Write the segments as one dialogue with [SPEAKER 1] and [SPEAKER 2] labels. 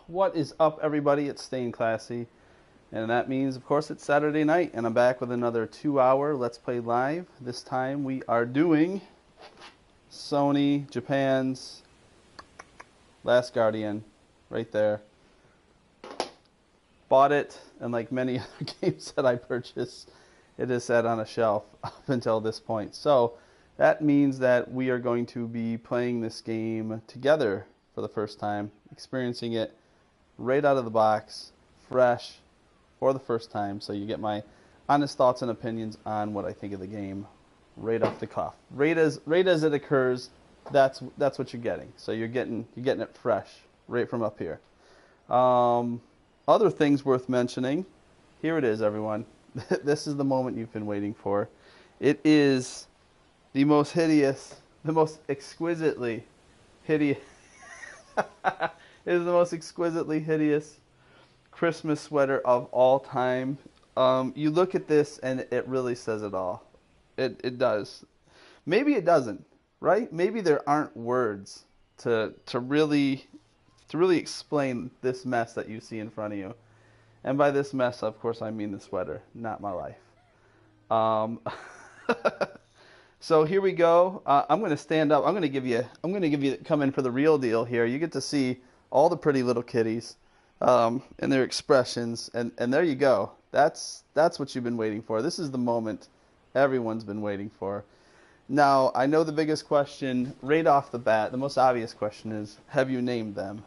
[SPEAKER 1] What is up, everybody? It's Staying Classy, and that means, of course, it's Saturday night, and I'm back with another 2-hour Let's Play Live. This time we are doing Sony Japan's Last Guardian, right there. Bought it, and like many other games that I purchased, it is sat on a shelf up until this point. So that means that we are going to be playing this game together for the first time, experiencing it right out of the box, fresh, for the first time. So you get my honest thoughts and opinions on what I think of the game right off the cuff, right as it occurs. That's what you're getting. So you're getting it fresh right from up here. Other things worth mentioning. Here it is, everyone. This is the moment you've been waiting for. It is the most hideous, the most exquisitely hideous. It is the most exquisitely hideous Christmas sweater of all time. You look at this and it really says it all. It does. Maybe it doesn't, right? Maybe there aren't words to really explain this mess that you see in front of you. And by this mess, of course, I mean the sweater, not my life. So here we go. I'm going to stand up. I'm going to give you come in for the real deal here. You get to see all the pretty little kitties and their expressions, and there you go. That's what you've been waiting for. This is the moment everyone's been waiting for. Now, I know the biggest question right off the bat, the most obvious question is, have you named them?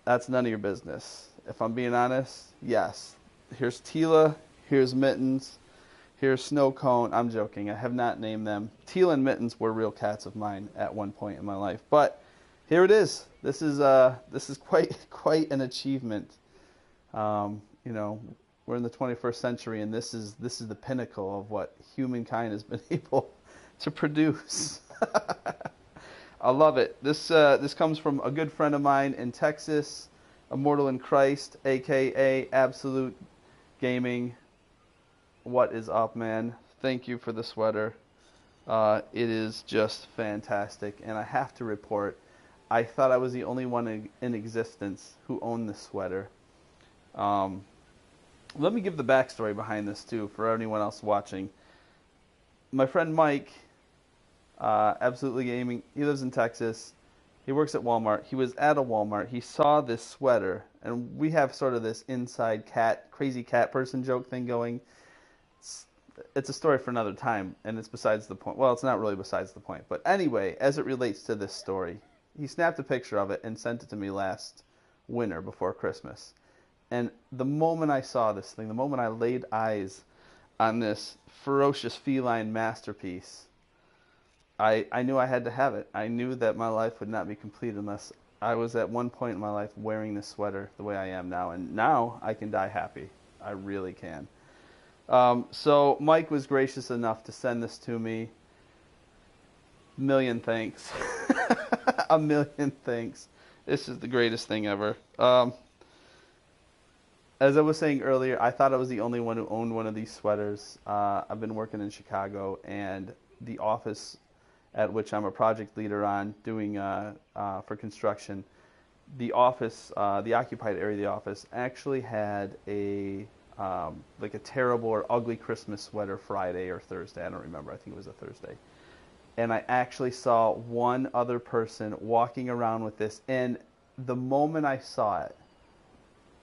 [SPEAKER 1] That's none of your business. If I'm being honest, yes. Here's Tila, here's Mittens, here's Snow Cone. I'm joking. I have not named them. Tila and Mittens were real cats of mine at one point in my life. But here it is. This is quite an achievement. You know, we're in the 21st century, and this is the pinnacle of what humankind has been able to produce. I love it. This comes from a good friend of mine in Texas, Immortal in Christ, aka Absolute Gaming. What is up, man? Thank you for the sweater. It is just fantastic, and I have to report, I thought I was the only one in existence who owned this sweater. Let me give the backstory behind this too for anyone else watching. My friend Mike, Absolutely Gaming, he lives in Texas. He works at Walmart. He was at a Walmart. He saw this sweater, and we have sort of this inside crazy cat person joke thing going. It's a story for another time, and it's besides the point. Well, it's not really besides the point. But anyway, as it relates to this story, he snapped a picture of it and sent it to me last winter before Christmas. And the moment I saw this thing, the moment I laid eyes on this ferocious feline masterpiece, I knew I had to have it. I knew that my life would not be complete unless I was at one point in my life wearing this sweater the way I am now. And now I can die happy. I really can. So Mike was gracious enough to send this to me. Million thanks. A million thanks. This is the greatest thing ever. As I was saying earlier, I thought I was the only one who owned one of these sweaters. I've been working in Chicago, and the office at which I'm a project leader on doing for construction, the office, the occupied area of the office, actually had a like a terrible or ugly Christmas sweater Friday or Thursday. I don't remember. I think it was a Thursday. And I actually saw one other person walking around with this. And the moment I saw it,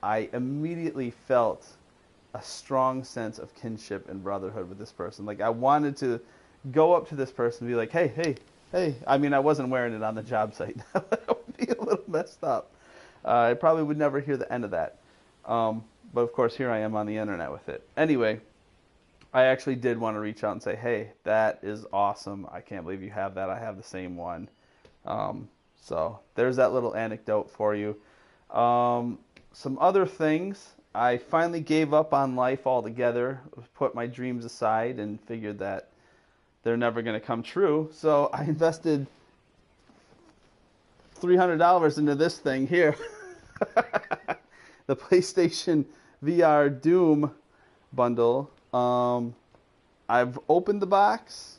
[SPEAKER 1] I immediately felt a strong sense of kinship and brotherhood with this person. Like, I wanted to go up to this person and be like, hey. I mean, I wasn't wearing it on the job site. That would be a little messed up. I probably would never hear the end of that. But of course, here I am on the internet with it. Anyway, I actually did want to reach out and say, hey, that is awesome. I can't believe you have that. I have the same one. So there's that little anecdote for you. Some other things. I finally gave up on life altogether, put my dreams aside, and figured that they're never going to come true. So I invested $300 into this thing here. The PlayStation VR Doom bundle. I've opened the box.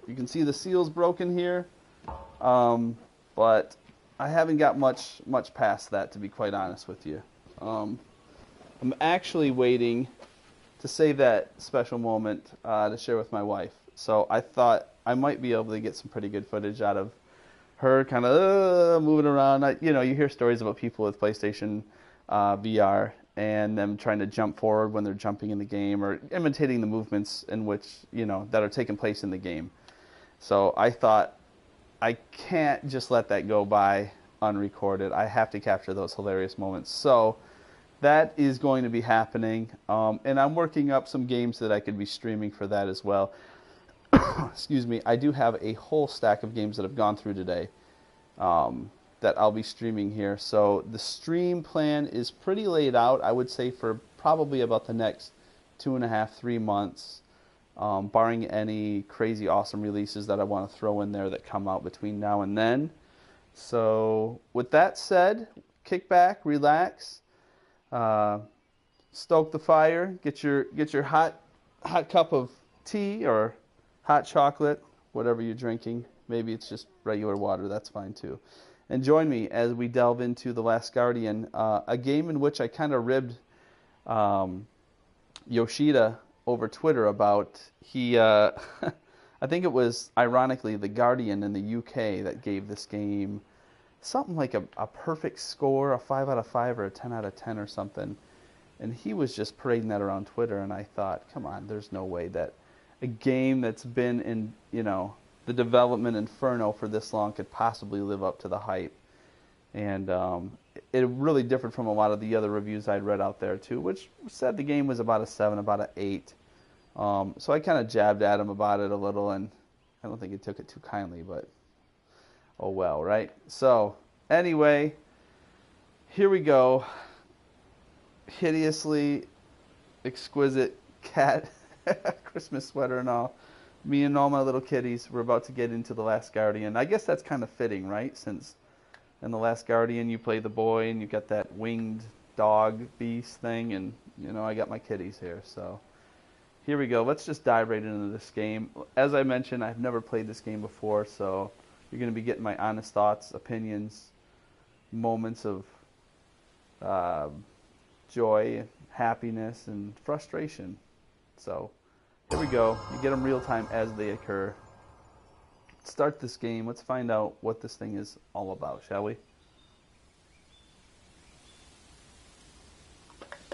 [SPEAKER 1] You can see the seal's broken here. But I haven't got much past that, to be quite honest with you. I'm actually waiting to save that special moment to share with my wife. So I thought I might be able to get some pretty good footage out of her kind of moving around. You hear stories about people with PlayStation VR and them trying to jump forward when they're jumping in the game or imitating the movements in which, that are taking place in the game. So I thought I can't just let that go by unrecorded. I have to capture those hilarious moments. So that is going to be happening. And I'm working up some games that I could be streaming for that as well. Excuse me. I do have a whole stack of games that I've gone through today that I'll be streaming here. So the stream plan is pretty laid out, I would say, for probably about the next 2.5, 3 months, barring any crazy awesome releases that I want to throw in there that come out between now and then. So with that said, kick back, relax, stoke the fire, get your hot cup of tea or hot chocolate, whatever you're drinking. Maybe it's just regular water, that's fine too. And join me as we delve into The Last Guardian, a game in which I kind of ribbed Yoshida over Twitter about. I think it was, ironically, The Guardian in the UK that gave this game something like a perfect score, a 5 out of 5 or a 10 out of 10 or something. And he was just parading that around Twitter, and I thought, come on, there's no way that a game that's been in, the development inferno for this long could possibly live up to the hype. And it really differed from a lot of the other reviews I'd read out there too, which said the game was about a 7, about an 8. So I kind of jabbed at him about it a little, and I don't think he took it too kindly, but oh well, right? So anyway, here we go. Hideously exquisite cat Christmas sweater and all. Me and all my little kitties, we're about to get into The Last Guardian. I guess that's kind of fitting, right? Since in The Last Guardian you play the boy and you got that winged dog beast thing, and I got my kitties here. So here we go. Let's just dive right into this game. As I mentioned, I've never played this game before, so you're going to be getting my honest thoughts, opinions, moments of joy, happiness, and frustration. So here we go. You get them real time as they occur. Start this game. Let's find out what this thing is all about, shall we?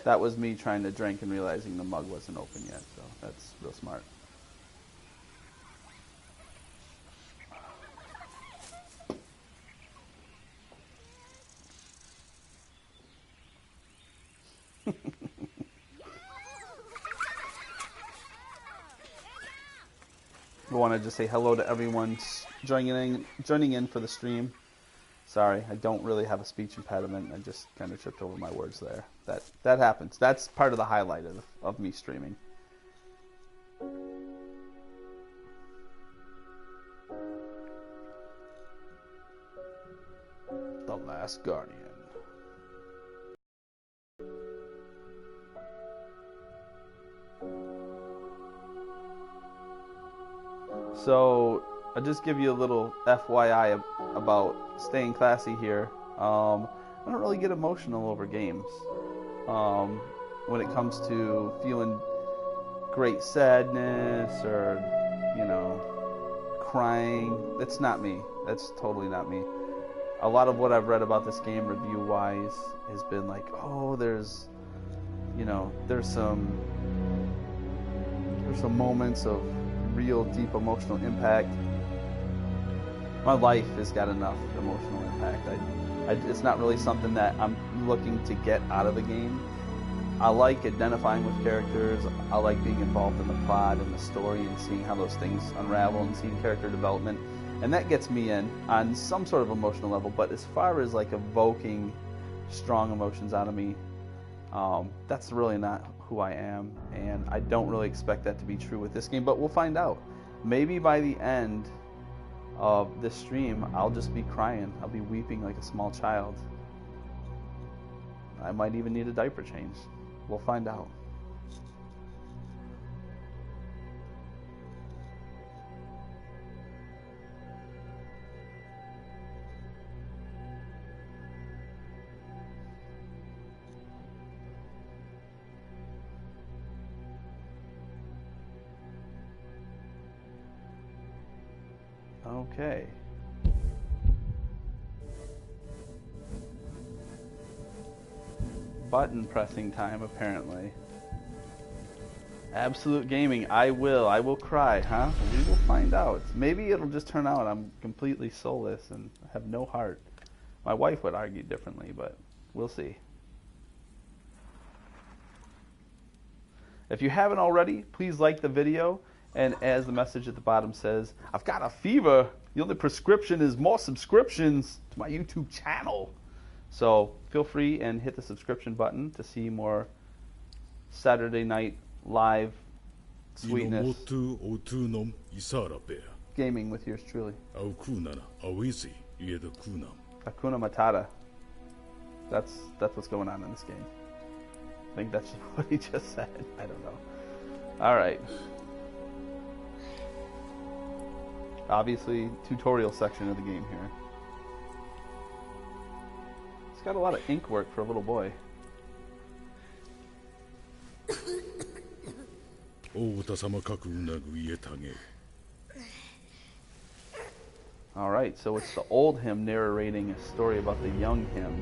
[SPEAKER 1] That was me trying to drink and realizing the mug wasn't open yet, so that's real smart. I want to just say hello to everyone joining in for the stream. Sorry, I don't really have a speech impediment. I just kind of tripped over my words there. That happens. That's part of the highlight of me streaming. The Last Guardian. So I'll just give you a little FYI about staying classy here. I don't really get emotional over games. When it comes to feeling great sadness or, crying, that's not me. That's totally not me. A lot of what I've read about this game review-wise has been like, oh, there's some moments of real deep emotional impact. My life has got enough emotional impact. It's not really something that I'm looking to get out of a game. I like identifying with characters. I like being involved in the plot and the story and seeing how those things unravel and seeing character development. And that gets me in on some sort of emotional level. But as far as like evoking strong emotions out of me, that's really not who I am, and I don't really expect that to be true with this game, but we'll find out. Maybe by the end of this stream, I'll just be crying. I'll be weeping like a small child. I might even need a diaper change. We'll find out. Okay. Button pressing time, apparently. Absolute gaming. I will cry, huh? We will find out. Maybe it'll just turn out I'm completely soulless and have no heart. My wife would argue differently, but we'll see. If you haven't already, please like the video. And as the message at the bottom says, I've got a fever. The only prescription is more subscriptions to my YouTube channel. So feel free and hit the subscription button to see more Saturday night live sweetness gaming with yours truly. Hakuna Matata. That's what's going on in this game. I think that's what he just said. I don't know. Alright. Obviously, tutorial section of the game here. It's got a lot of ink work for a little boy. Alright, so it's the old him narrating a story about the young him.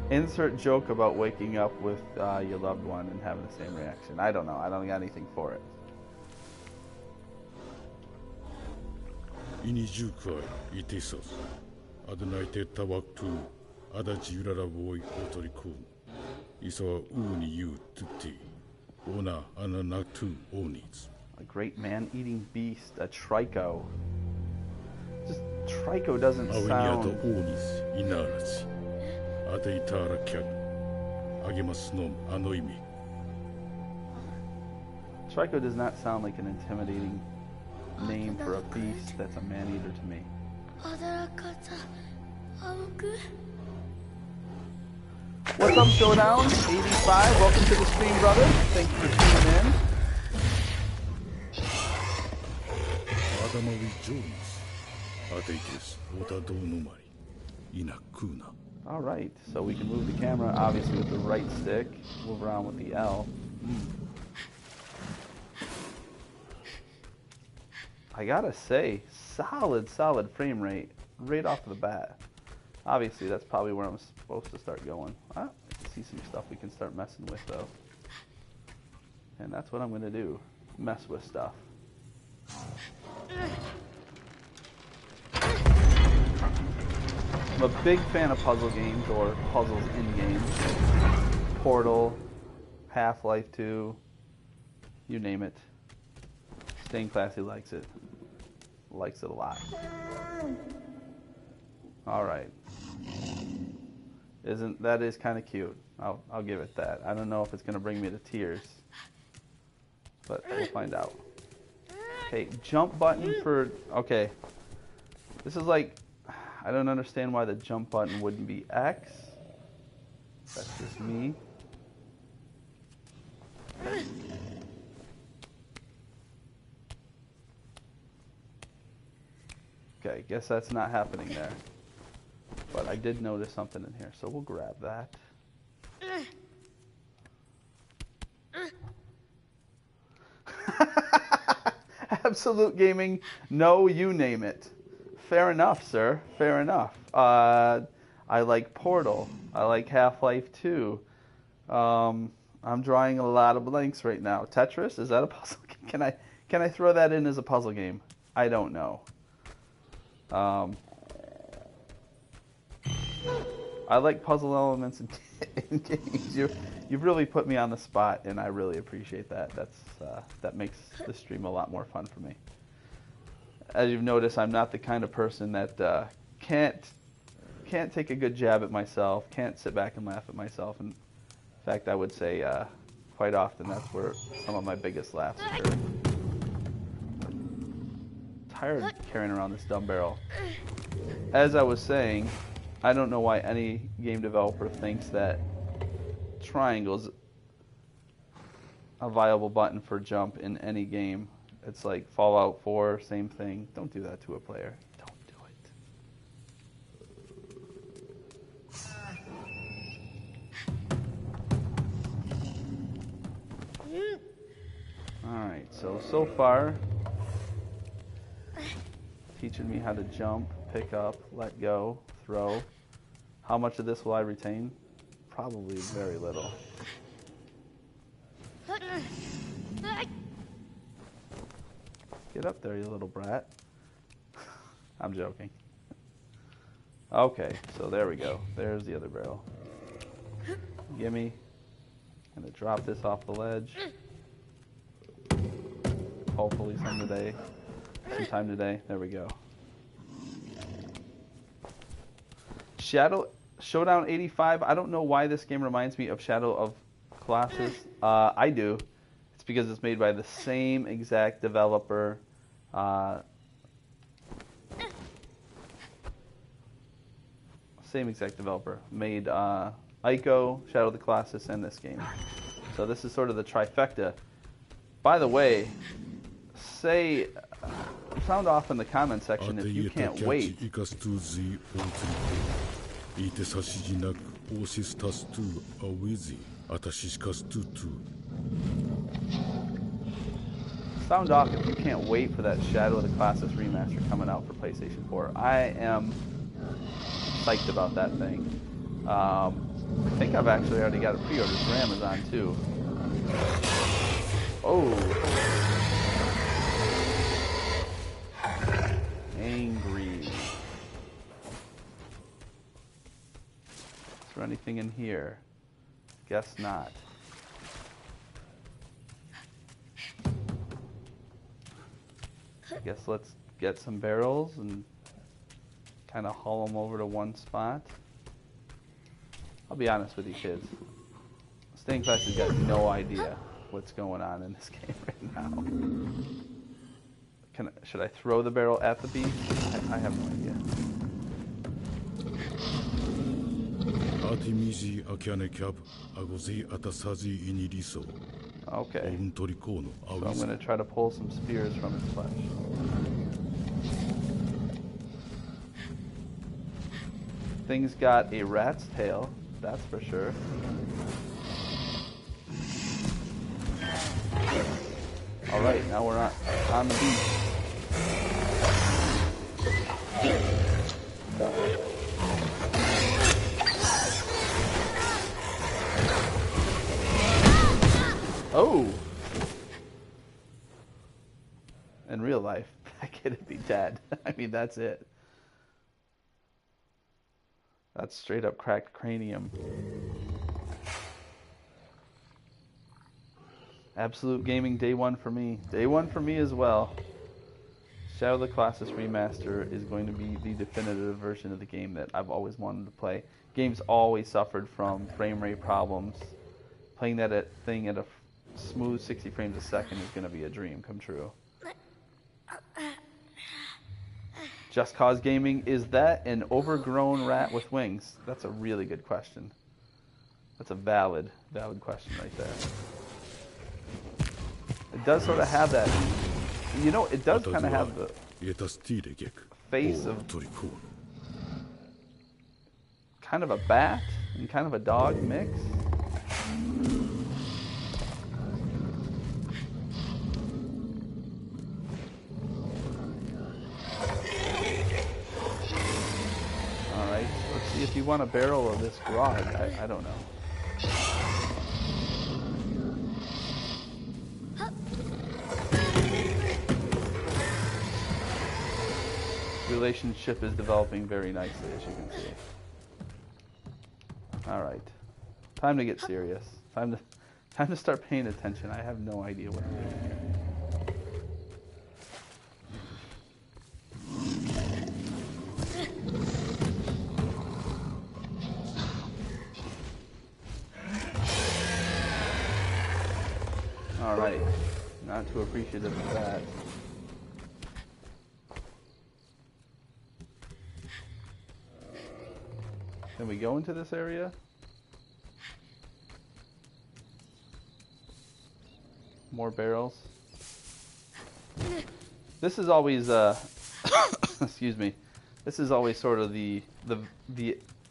[SPEAKER 1] Insert joke about waking up with your loved one and having the same reaction. I don't know. I don't got anything for it. A great man-eating beast, a trico. Just trico doesn't sound... Trico does not sound like an intimidating name for a beast that's a man-eater to me. What's up, Showdown? 85, welcome to the stream, brother. Thank you for tuning in. Alright, so we can move the camera, obviously, with the right stick. Move around with the L. I gotta say, solid frame rate right off the bat. Obviously, that's probably where I'm supposed to start going. I can see some stuff we can start messing with, though. And that's what I'm gonna do. Mess with stuff. I'm a big fan of puzzle games, or puzzles in games. Portal, Half-Life 2, you name it. Staying Classy likes it. Likes it a lot. Alright. That is kind of cute. I'll give it that. I don't know if it's going to bring me to tears. But we'll find out. Okay, jump button for... Okay. This is like... I don't understand why the jump button wouldn't be X. That's just me. Okay, guess that's not happening there. But I did notice something in here, so we'll grab that. Absolute gaming, no, you name it. Fair enough, sir. Fair enough. I like Portal. I like Half-Life 2. I'm drawing a lot of blanks right now. Tetris? Is that a puzzle game? Can I throw that in as a puzzle game? I don't know. I like puzzle elements in games. You've really put me on the spot, and I really appreciate that. That makes the stream a lot more fun for me. As you've noticed, I'm not the kind of person that can't take a good jab at myself, can't sit back and laugh at myself. In fact, I would say quite often that's where some of my biggest laughs occur. Tired of carrying around this dumb barrel. As I was saying, I don't know why any game developer thinks that triangle's a viable button for jump in any game. It's like Fallout 4, same thing. Don't do that to a player. Don't do it. So far, teaching me how to jump, pick up, let go, throw. How much of this will I retain? Probably very little. Get up there, you little brat. I'm joking. Okay, so there we go. There's the other barrel. Gimme. Gonna drop this off the ledge. Hopefully sometime today. There we go. Showdown 85. I don't know why this game reminds me of Shadow of Colossus. I do. It's because it's made by the same exact developer. Made Ico, Shadow of the Colossus, and this game. So this is sort of the trifecta. By the way, sound off in the comment section if you can't wait. Sound off if you can't wait for that Shadow of the Colossus remaster coming out for PlayStation 4. I am psyched about that thing. I think I've actually already got it pre-ordered for Amazon too. Oh. Angry. Is there anything in here? Guess not. I guess let's get some barrels and kind of haul them over to one spot. I'll be honest with you kids. Stained Class has got no idea what's going on in this game right now. Should I throw the barrel at the beast? I have no idea. Okay. So I'm going to try to pull some spears from its flesh. Thing's got a rat's tail, that's for sure. Alright, now we're on the beach. Oh! In real life, that kid would be dead. I mean, that's it. That's straight up cracked cranium. Absolute Gaming day one for me. Day one for me as well. Shadow of the Colossus Remaster is going to be the definitive version of the game that I've always wanted to play. Game's always suffered from frame rate problems. Playing that thing at a smooth 60 frames a second is going to be a dream come true. Just Cause Gaming, is that an overgrown rat with wings? That's a really good question. That's a valid question right there. It does sort of have that, you know, it does kind of have the face of kind of a bat and kind of a dog mix. Alright, let's see if you want a barrel of this grog. I don't know. Relationship is developing very nicely, as you can see. All right, time to get serious. Time to start paying attention. I have no idea what I'm doing here. All right, not too appreciative of that. Can we go into this area? More barrels. This is always excuse me. This is always sort of the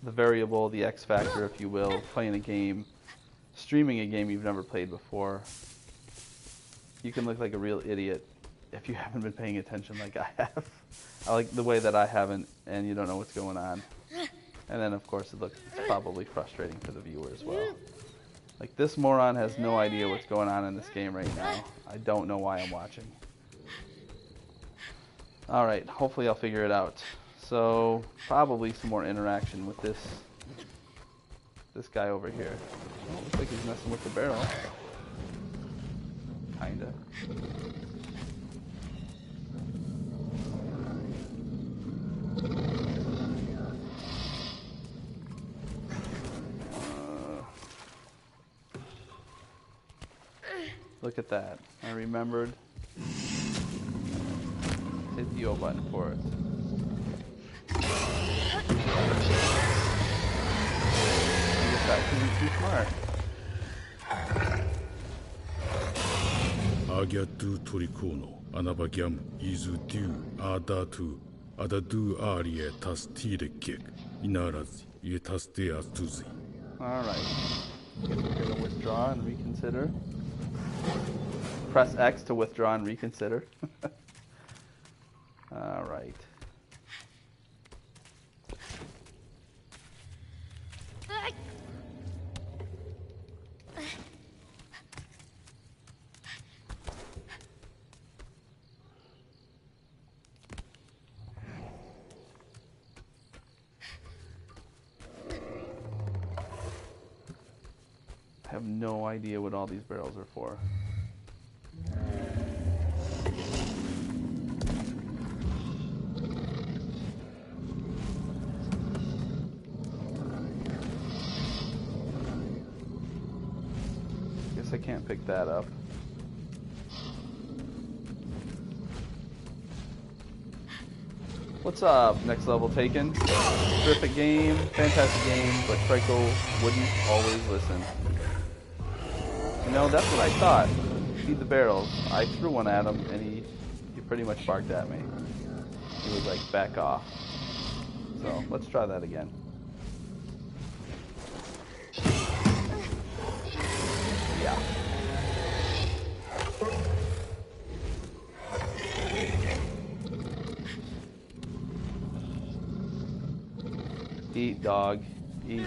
[SPEAKER 1] variable, the X factor, if you will, playing a game, streaming a game you've never played before. you can look like a real idiot if you haven't been paying attention like I have. I like the way that I haven't, and you don't know what's going on. And then, of course, it's probably frustrating for the viewer as well. Like, this moron has no idea what's going on in this game right now. I don't know why I'm watching. Alright, hopefully I'll figure it out. So, probably some more interaction with this guy over here. Oh, looks like he's messing with the barrel. Kinda. Look at that. I remembered. Hit the O button for it. He's too smart.
[SPEAKER 2] Agiatu torikono, anabagiam izu du adatu, adadu arie tas tirekek, inaraz, yetas de astuzi.
[SPEAKER 1] Alright. We're going to withdraw and reconsider. Press X to withdraw and reconsider. Alright. I have no idea what all these barrels are for. Guess I can't pick that up. What's up? Next level taken. Terrific game, fantastic game, but Trico wouldn't always listen. You know, that's what I thought. Feed the barrels. I threw one at him, and he pretty much barked at me. He was like, back off. So, let's try that again. Yeah. Eat, dog. Eat.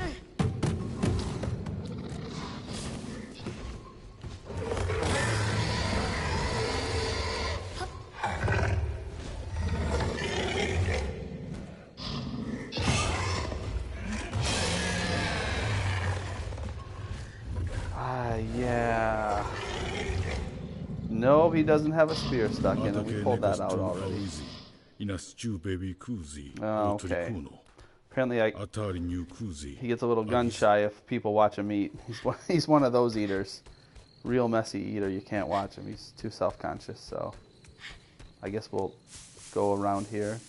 [SPEAKER 1] Yeah. No, he doesn't have a spear stuck in it. We pulled that out already. Oh, okay. Apparently he gets a little gun shy if people watch him eat. He's one of those eaters. Real messy eater. You can't watch him. He's too self-conscious. So I guess we'll go around here,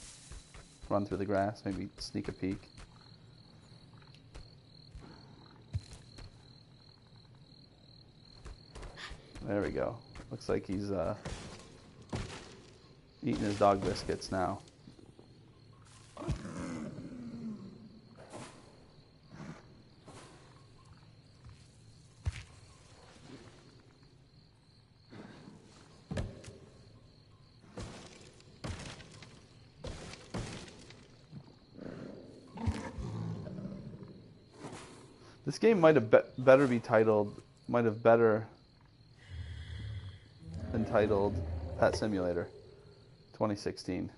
[SPEAKER 1] run through the grass, maybe sneak a peek. There we go. Looks like he's eating his dog biscuits now. This game might have better be titled, entitled Pet Simulator 2016.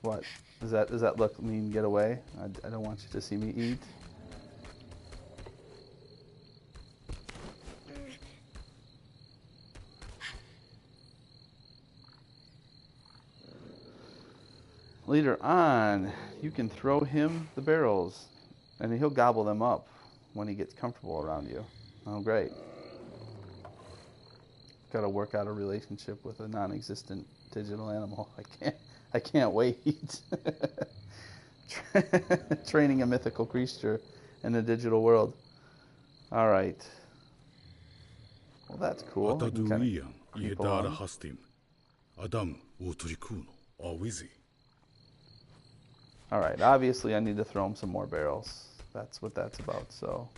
[SPEAKER 1] What? Does that look mean get away? I don't want you to see me eat. Later on, you can throw him the barrels, and he'll gobble them up when he gets comfortable around you. Oh, great. Got to work out a relationship with a non-existent digital animal. I can't wait. Training a mythical creature in a digital world. All right. Well, that's cool. Alright, obviously I need to throw him some more barrels. That's what that's about, so.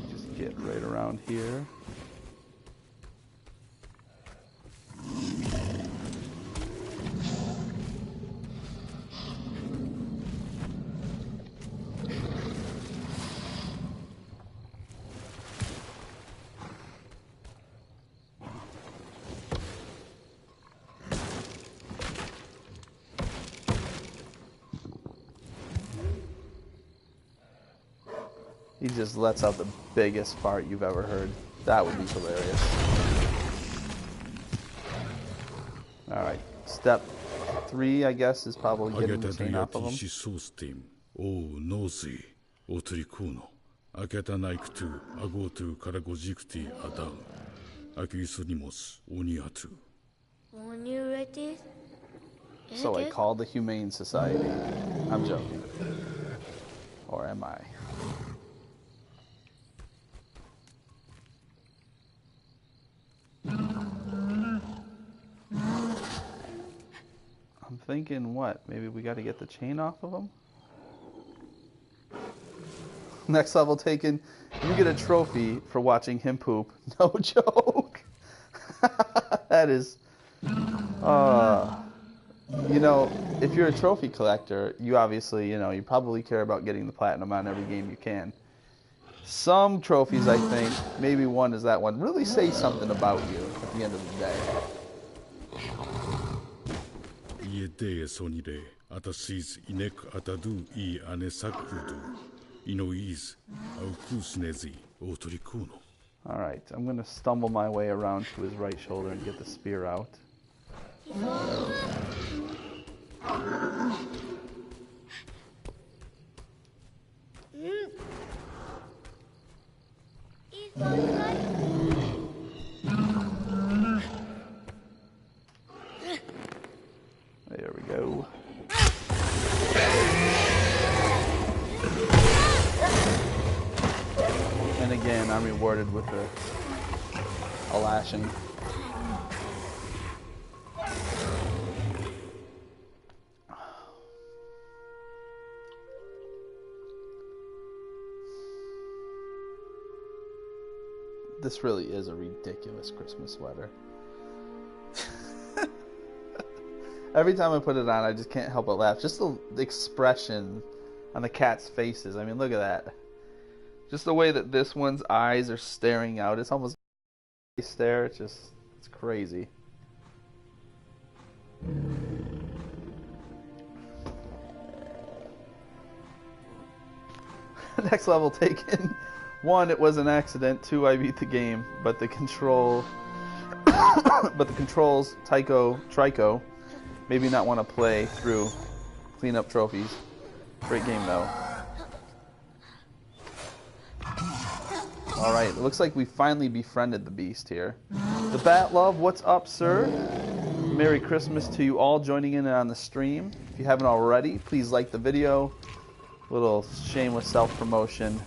[SPEAKER 1] Just get right around here. He just lets out the biggest fart you've ever heard. That would be hilarious. Alright, step 3, I guess, is probably getting the chain off of him.
[SPEAKER 2] Oh, no, see. Otrikuno. Aketa naiktu, agotu karagojikti adam. Akisunimos, uniatu.
[SPEAKER 3] When you ready?
[SPEAKER 1] So I called the Humane Society. I'm joking. Or am I? I'm thinking what? Maybe we got to get the chain off of him? Next level taken. You get a trophy for watching him poop. No joke. That is... you know, if you're a trophy collector, you obviously, you probably care about getting the platinum on every game you can. Some trophies, I think, maybe one is that one, really say something about you at the end of the day. Alright, I'm going to stumble my way around to his right shoulder and get the spear out. There we go. And again, I'm rewarded with a lashing. This really is a ridiculous Christmas sweater. Every time I put it on, I just can't help but laugh. Just the expression on the cat's faces. I mean, look at that. Just the way that this one's eyes are staring out. It's almost a stare. It's crazy. Next level taken. 1, it was an accident. 2, I beat the game. But the controls, Trico, maybe not want to play through clean up trophies. Great game though. Alright, it looks like we finally befriended the beast here. The Bat Love, what's up, sir? Merry Christmas to you all joining in on the stream. If you haven't already, please like the video. Little shameless self-promotion.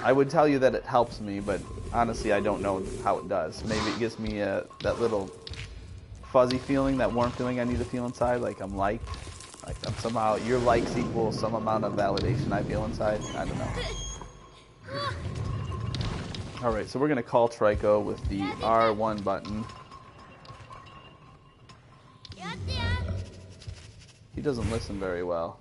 [SPEAKER 1] I would tell you that it helps me, but honestly I don't know how it does. Maybe it gives me that little fuzzy feeling, that warm feeling I need to feel inside, like I'm liked. Like I'm somehow, your likes equal some amount of validation I feel inside. I don't know. Alright, so we're going to call Trico with the R1 button. He doesn't listen very well.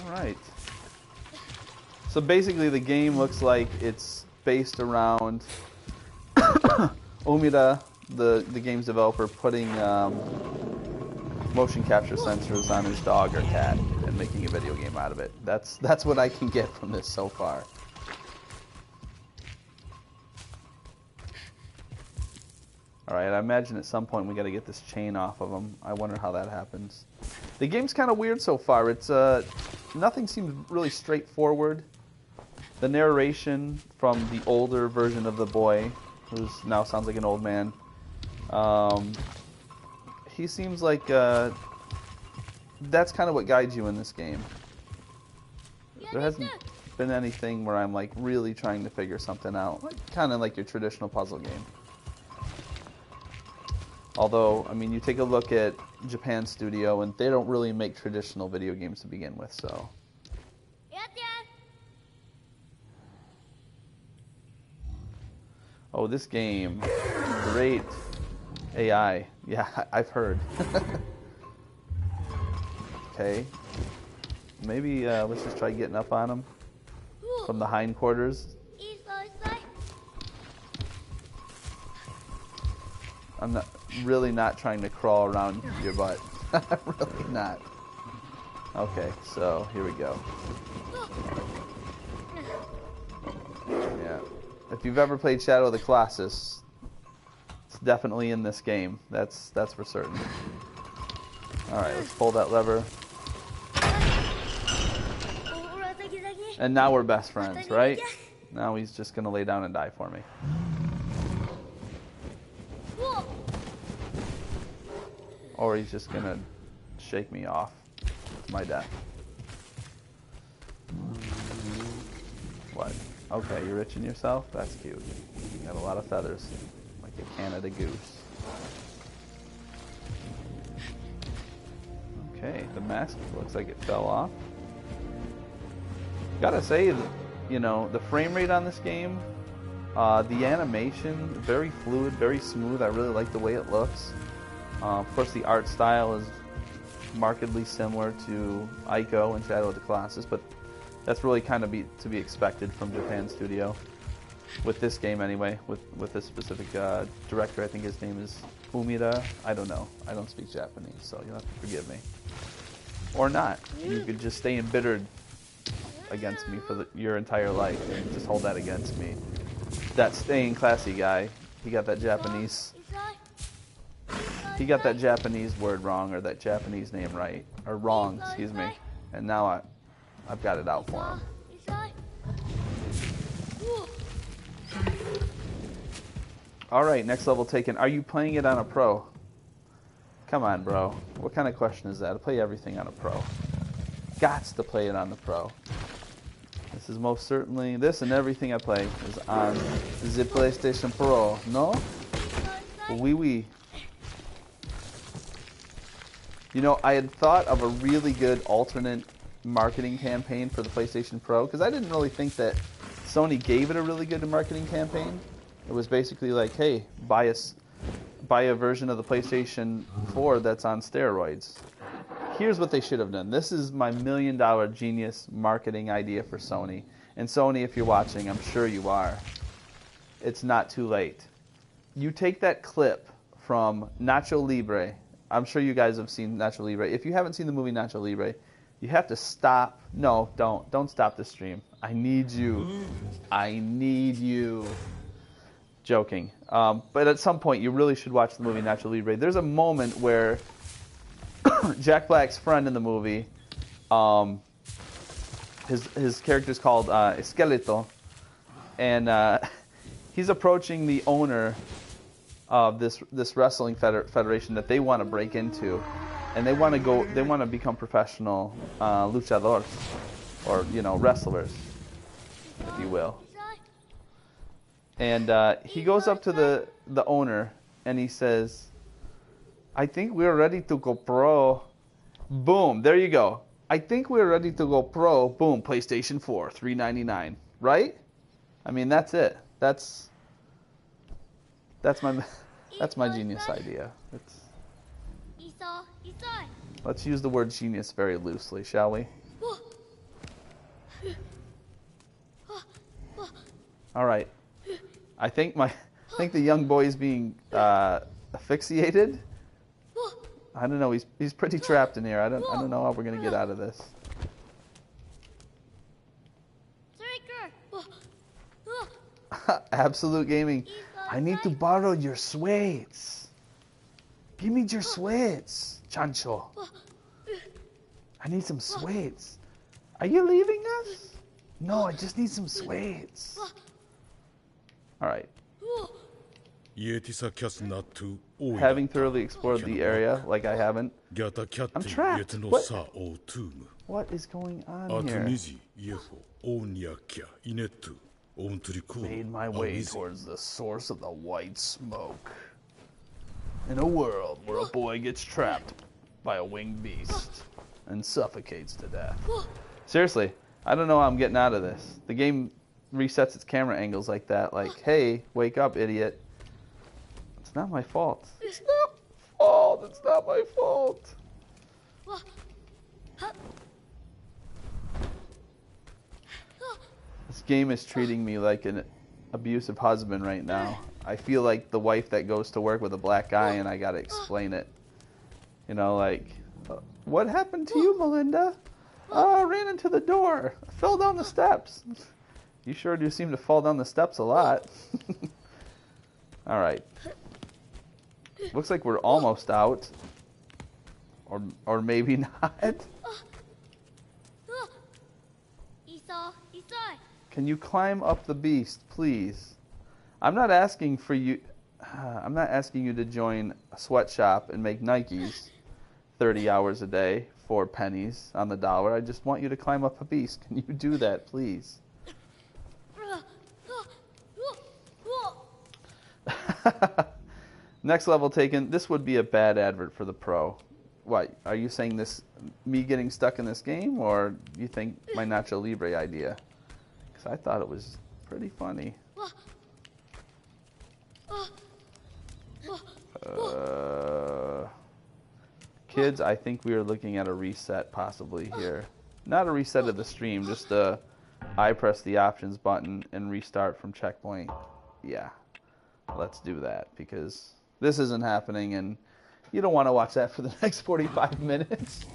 [SPEAKER 1] Alright. So basically the game looks like it's based around Omida, the game's developer, putting motion capture sensors on his dog or cat and making a video game out of it. That's what I can get from this so far. Alright, I imagine at some point we gotta get this chain off of him. I wonder how that happens. The game's kind of weird so far. It's nothing seems really straightforward. the narration from the older version of the boy, who now sounds like an old man, he seems like that's kind of what guides you in this game. There hasn't been anything where I'm like really trying to figure something out, kind of like your traditional puzzle game. Although, I mean, you take a look at Japan Studio, and they don't really make traditional video games to begin with, so. Oh, this game, great AI. Yeah, I've heard. Okay, maybe let's just try getting up on him from the hindquarters. I'm really not trying to crawl around your butt. Really not. Okay, so here we go. Yeah. If you've ever played Shadow of the Colossus, it's definitely in this game. That's for certain. Alright, let's pull that lever. And now we're best friends, right? Now he's just gonna lay down and die for me. Or he's just gonna shake me off to my death. What? Okay, you're itching yourself? That's cute. You got a lot of feathers, like a Canada goose. Okay, the mask looks like it fell off. Gotta say, you know, the frame rate on this game, the animation, very fluid, very smooth. I really like the way it looks. Of course, the art style is markedly similar to Ico and Shadow of the Colossus, but that's really kind of to be expected from Japan Studio. With this game anyway, with this specific director, I think his name is Fumita. I don't know. I don't speak Japanese, so you'll have to forgive me. Or not. You could just stay embittered against me for your entire life and just hold that against me. That staying classy guy, he got that Japanese word wrong, or that Japanese name right, or wrong, excuse me. And now I've got it out for him. Alright, next level taken. Are you playing it on a pro? Come on, bro. What kind of question is that? I play everything on a pro. Gots to play it on the pro. This is most certainly, this and everything I play is on the PlayStation Pro. No? Oui, oui. You know, I had thought of a really good alternate marketing campaign for the PlayStation Pro, because I didn't really think that Sony gave it a really good marketing campaign. It was basically like, hey, buy a version of the PlayStation 4 that's on steroids. Here's what they should have done. This is my $1 million genius marketing idea for Sony. And Sony, if you're watching, I'm sure you are, it's not too late. You take that clip from Nacho Libre. I'm sure you guys have seen Nacho Libre. If you haven't seen the movie Nacho Libre, you have to stop. No, don't stop the stream. I need you. I need you. Joking. But at some point, you really should watch the movie Nacho Libre. There's a moment where Jack Black's friend in the movie, his character's called Esqueleto, and he's approaching the owner of this wrestling federation that they want to break into, and they want to become professional luchadores, or wrestlers, if you will. And he goes up to the owner and he says, I think we're ready to go pro. Boom, there you go. I think we're ready to go pro. Boom, PlayStation 4, $399. Right? I mean, that's it. That's my genius idea. Let's use the word genius very loosely, shall we? All right. I think the young boy is being asphyxiated. I don't know. He's pretty trapped in here. I don't know how we're gonna get out of this. Absolute Gaming. I need to borrow your sweats. Give me your sweats, Chancho. I need some sweats. Are you leaving us? No, I just need some sweets. Alright. Having thoroughly explored the area, like I haven't, I'm trapped. What is going on here? Made my way towards the source of the white smoke. In a world where a boy gets trapped by a winged beast and suffocates to death. Seriously, I don't know how I'm getting out of this. The game resets its camera angles like that. Like, hey, wake up, idiot. It's not my fault. It's not my fault. It's not my fault. This game is treating me like an abusive husband right now. I feel like the wife that goes to work with a black guy and I gotta explain it. You know, like, what happened to you, Melinda? Oh, I ran into the door. I fell down the steps. You sure do seem to fall down the steps a lot. Alright. Looks like we're almost out. Or maybe not. Can you climb up the beast, please? I'm not asking for you. I'm not asking you to join a sweatshop and make Nikes 30 hours a day for pennies on the dollar. I just want you to climb up a beast. Can you do that, please? Next level taken. This would be a bad advert for the Pro. What? Are you saying this, me getting stuck in this game, or you think my Nacho Libre idea? Because I thought it was pretty funny. Kids, I think we are looking at a reset possibly here. Not a reset of the stream, just I press the options button and restart from checkpoint. Yeah, let's do that because this isn't happening and you don't want to watch that for the next 45 minutes.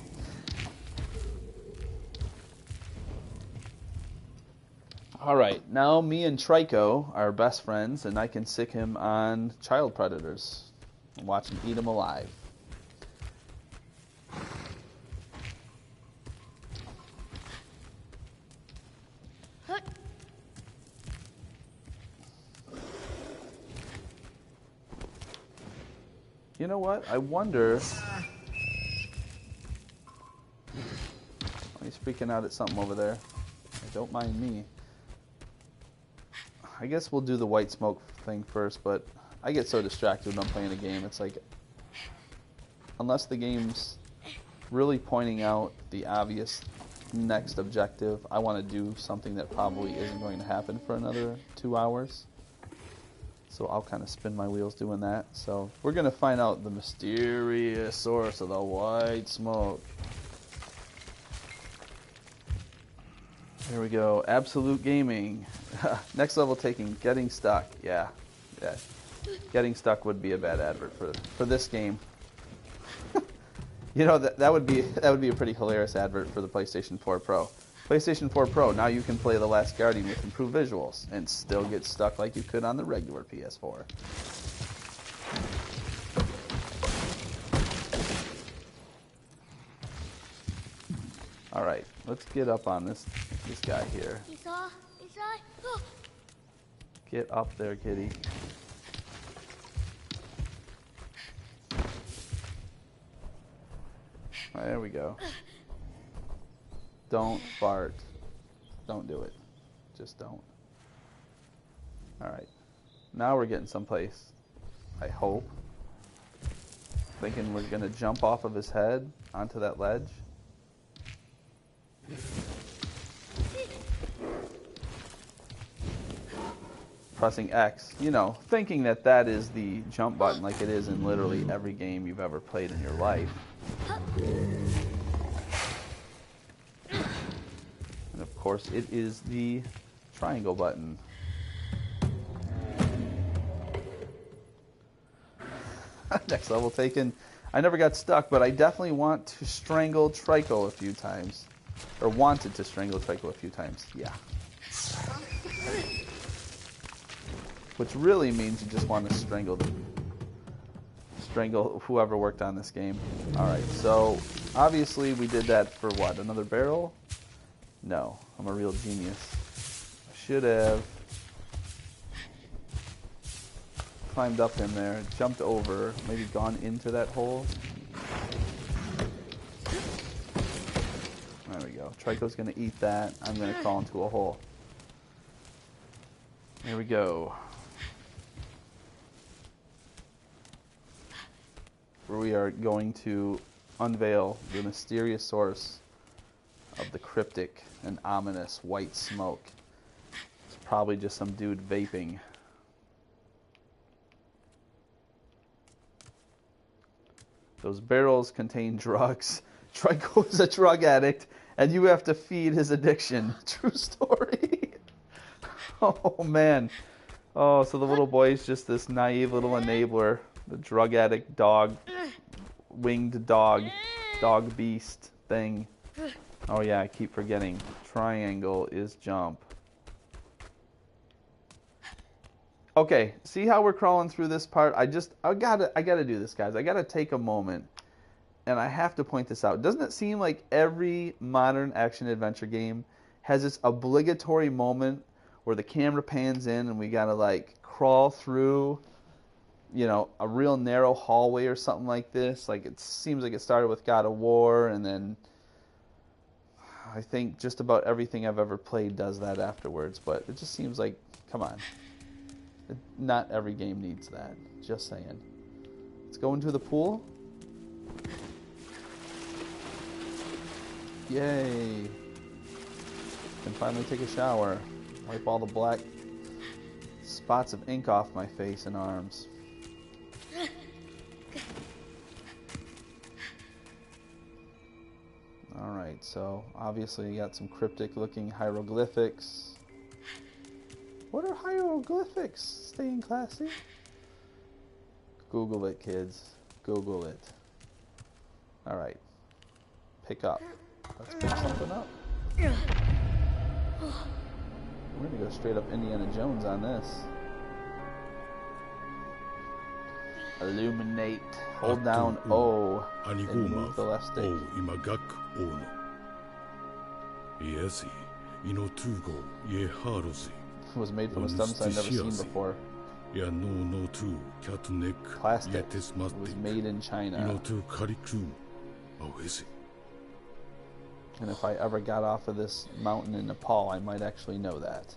[SPEAKER 1] Alright, now me and Trico are best friends and I can sick him on child predators and watch him eat them alive. You know what? I wonder... Oh, he's freaking out at something over there. Don't mind me. I guess we'll do the white smoke thing first, but I get so distracted when I'm playing a game. It's like, unless the game's really pointing out the obvious next objective, I want to do something that probably isn't going to happen for another 2 hours. So I'll kind of spin my wheels doing that. So we're going to find out the mysterious source of the white smoke. There we go. Absolute gaming. Next level taking getting stuck. Yeah. Getting stuck would be a bad advert for this game. You know, that would be a pretty hilarious advert for the PlayStation 4 Pro. PlayStation 4 Pro, now you can play The Last Guardian with improved visuals and still get stuck like you could on the regular PS4. Alright, let's get up on this guy here. Get up there, kitty. There we go. Don't fart. Don't do it. Just don't. Alright. Now we're getting someplace. I hope. Thinking we're going to jump off of his head onto that ledge. Pressing X. You know, thinking that that is the jump button like it is in literally every game you've ever played in your life. And of course, it is the triangle button. Next level taken. I never got stuck, but I definitely want to strangle Trico a few times. Or wanted to strangle Trico a few times. Yeah. Which really means you just want to strangle whoever worked on this game. Alright, so obviously we did that for what? Another barrel? No, I'm a real genius. I should have climbed up in there, jumped over, maybe gone into that hole. There we go. Trico's going to eat that. I'm going to crawl into a hole. There we go. Where we are going to unveil the mysterious source of the cryptic and ominous white smoke. It's probably just some dude vaping. Those barrels contain drugs. Trico is a drug addict, and you have to feed his addiction. True story. Oh, man. Oh, so the little boy's just this naive little enabler. The drug addict dog, winged dog beast thing. Oh, yeah, I keep forgetting. Triangle is jump. Okay, see how we're crawling through this part? I gotta do this, guys. I gotta take a moment, and I have to point this out. Doesn't it seem like every modern action-adventure game has this obligatory moment where the camera pans in and we gotta, like, crawl through, you know, a real narrow hallway or something like this? Like, it seems like it started with God of War, and then I think just about everything I've ever played does that afterwards, but it just seems like, come on. Not every game needs that. Just saying. Let's go into the pool. Yay. Can finally take a shower. Wipe all the black spots of ink off my face and arms. Alright, so obviously you got some cryptic looking hieroglyphics. What are hieroglyphics? Staying classy. Google it, kids. Google it. Alright. Pick up. Let's pick something up. We're going to go straight up Indiana Jones on this. Illuminate. Hold down O and move the left stick. Was made from a substance I've never seen before. Plastic. It was made in China. And if I ever got off of this mountain in Nepal, I might actually know that.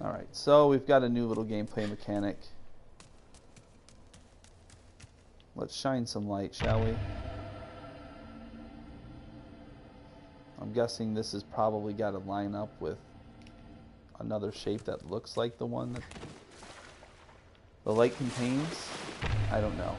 [SPEAKER 1] Alright, so we've got a new little gameplay mechanic. Let's shine some light, shall we? I'm guessing this has probably got to line up with another shape that looks like the one that the light contains. I don't know.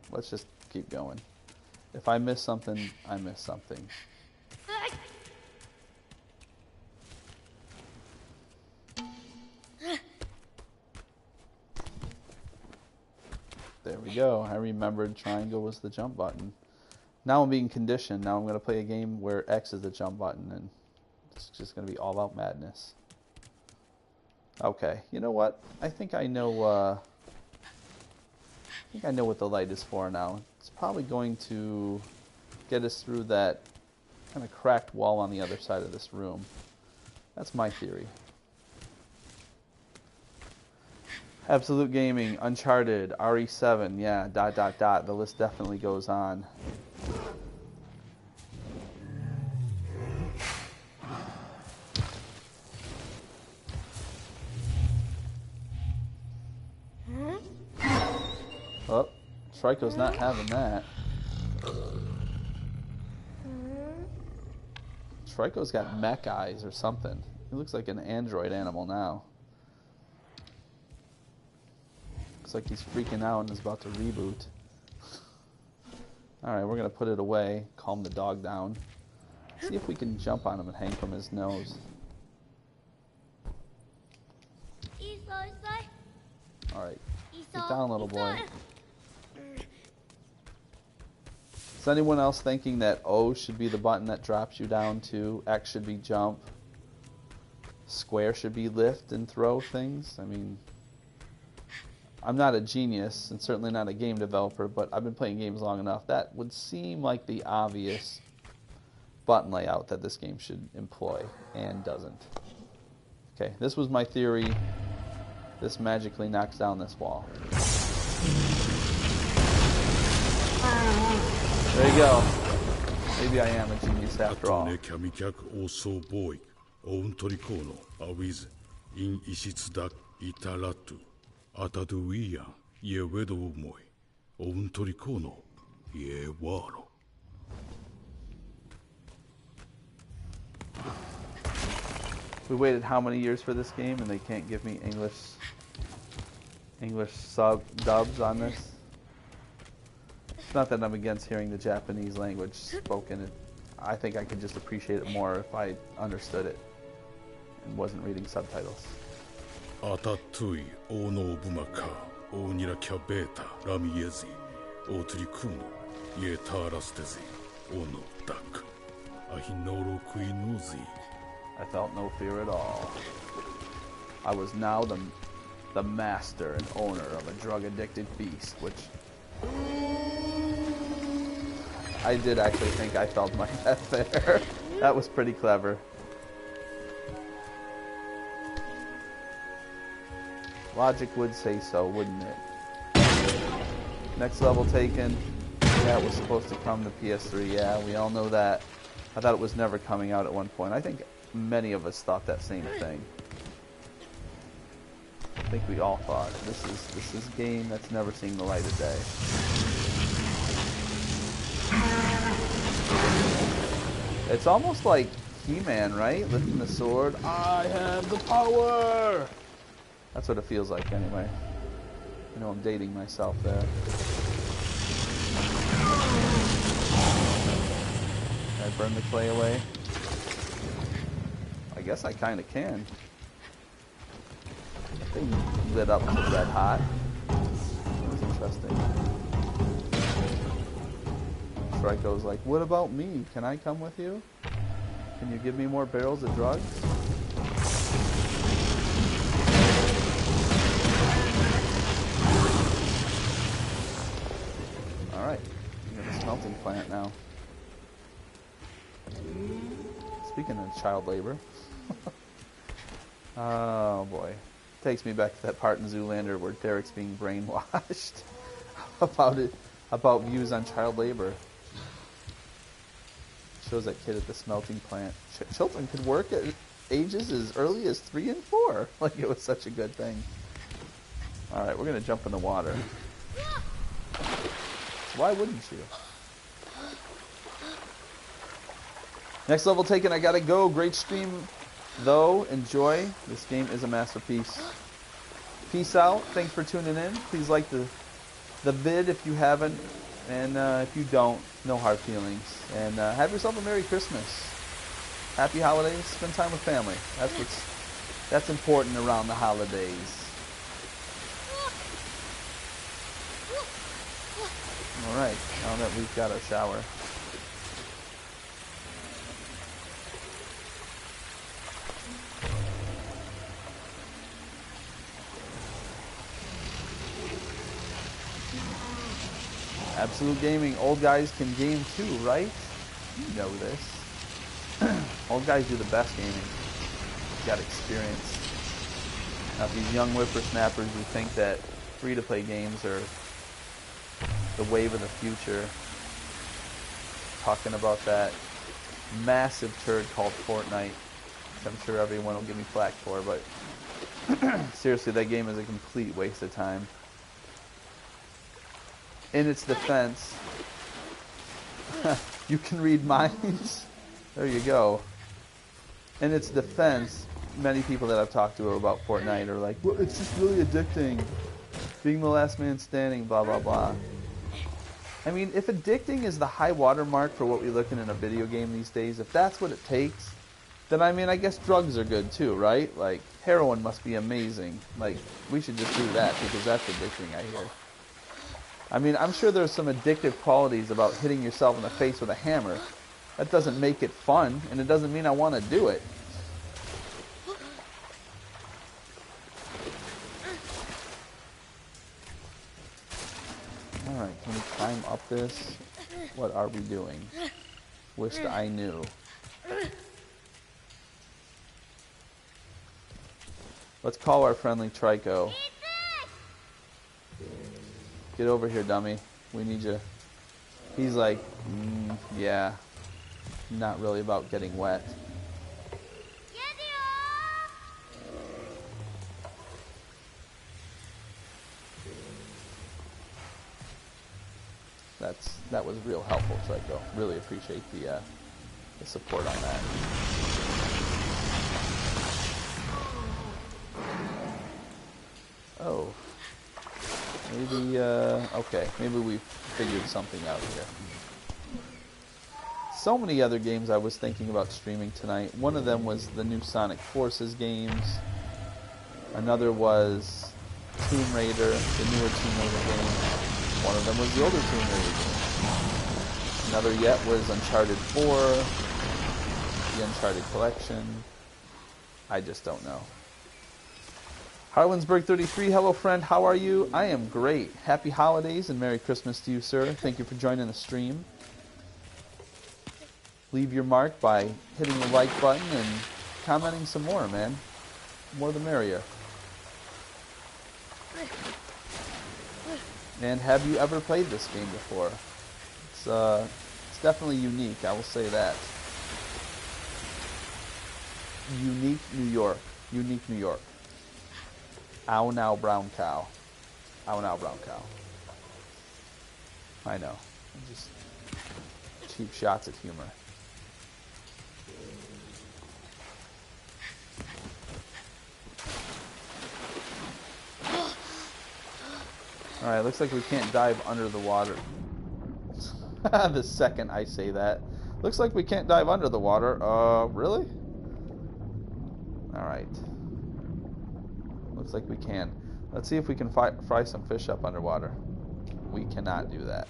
[SPEAKER 1] Let's just keep going. If I miss something, I miss something. There we go. I remembered triangle was the jump button. Now I'm being conditioned. Now I'm going to play a game where X is the jump button, and it's just going to be all out madness. Okay, you know what? I think I know what the light is for now. It's probably going to get us through that kind of cracked wall on the other side of this room. That's my theory. Absolute Gaming, Uncharted, RE7, yeah, ... The list definitely goes on. Oh, Trico's not having that. Trico's got mech eyes or something. He looks like an android animal now. Looks like he's freaking out and is about to reboot. Alright, we're going to put it away, calm the dog down. See if we can jump on him and hang from his nose. Alright, get down, little boy. Is anyone else thinking that O should be the button that drops you down to, X should be jump, square should be lift and throw things? I mean, I'm not a genius and certainly not a game developer, but I've been playing games long enough. That would seem like the obvious button layout that this game should employ, and doesn't. Okay, this was my theory. This magically knocks down this wall. There you go. Maybe I am a genius after all. We waited how many years for this game, and they can't give me English dubs on this? It's not that I'm against hearing the Japanese language spoken. I think I could just appreciate it more if I understood it and wasn't reading subtitles.
[SPEAKER 2] Atatui ono bumaka onira kabeta ramiezi otrikuno ye tarastezi ono dak ahinoro kuinozi.
[SPEAKER 1] I felt no fear at all. I was now the master and owner of a drug-addicted beast, which I did actually think I felt my death there. That was pretty clever. Logic would say so, wouldn't it? Next level taken. That was supposed to come to PS3. Yeah, we all know that. I thought it was never coming out at one point. I think many of us thought that same thing. I think we all thought this is a game that's never seen the light of day. It's almost like He-Man, right? Lifting the sword. I have the power! That's what it feels like anyway. I know I'm dating myself there. Can I burn the clay away? I guess I kind of can. That thing lit up red hot. That was interesting. Strikeo's like, what about me? Can I come with you? Can you give me more barrels of drugs? Alright, we have a smelting plant now. Speaking of child labor. Oh boy. Takes me back to that part in Zoolander where Derek's being brainwashed about views on child labor. Shows that kid at the smelting plant. Children could work at ages as early as 3 and 4. Like it was such a good thing. Alright, we're gonna jump in the water. Why wouldn't you? Next level taken, I gotta go. Great stream, though. Enjoy. This game is a masterpiece. Peace out. Thanks for tuning in. Please like the vid if you haven't. And if you don't, no hard feelings. And have yourself a Merry Christmas. Happy holidays. Spend time with family. That's important around the holidays. Alright, now that we've got our shower. Absolute Gaming, old guys can game too, right? You know this. Old guys do the best gaming. Got experience. Now these young whippersnappers who think that free-to-play games are the wave of the future, talking about that massive turd called Fortnite, which I'm sure everyone will give me flack for, but seriously, that game is a complete waste of time. In its defense, you can read minds. There you go. In its defense, many people that I've talked to about Fortnite are like, well, it's just really addicting. Being the last man standing, blah, blah, blah. I mean, if addicting is the high watermark for what we look in a video game these days, if that's what it takes, then I mean, I guess drugs are good too, right? Like, heroin must be amazing. Like, we should just do that because that's addicting, I hear. I mean, I'm sure there's some addictive qualities about hitting yourself in the face with a hammer. That doesn't make it fun, and it doesn't mean I want to do it. Alright, can we climb up this? What are we doing? Wished I knew. Let's call our friendly Trico. Get over here, dummy. We need you. He's like, yeah, not really about getting wet. That was real helpful, Trico. Really appreciate the support on that. Oh. Maybe, okay, maybe we figured something out here. So many other games I was thinking about streaming tonight. One of them was the new Sonic Forces games. Another was Tomb Raider, the newer Tomb Raider game. One of them was the older Tomb Raider game. Another yet was Uncharted 4, the Uncharted Collection. I just don't know. Harwinsburg33, hello friend, how are you? I am great. Happy holidays and Merry Christmas to you, sir. Thank you for joining the stream. Leave your mark by hitting the like button and commenting some more, man. More the merrier. And have you ever played this game before? It's definitely unique, I will say that. Unique New York. Unique New York. Ow now, brown cow. Ow now, brown cow. I know. Just cheap shots at humor. Alright, looks like we can't dive under the water. The second I say that. Looks like we can't dive under the water. Really? Alright. Looks like we can. Let's see if we can fry some fish up underwater. We cannot do that.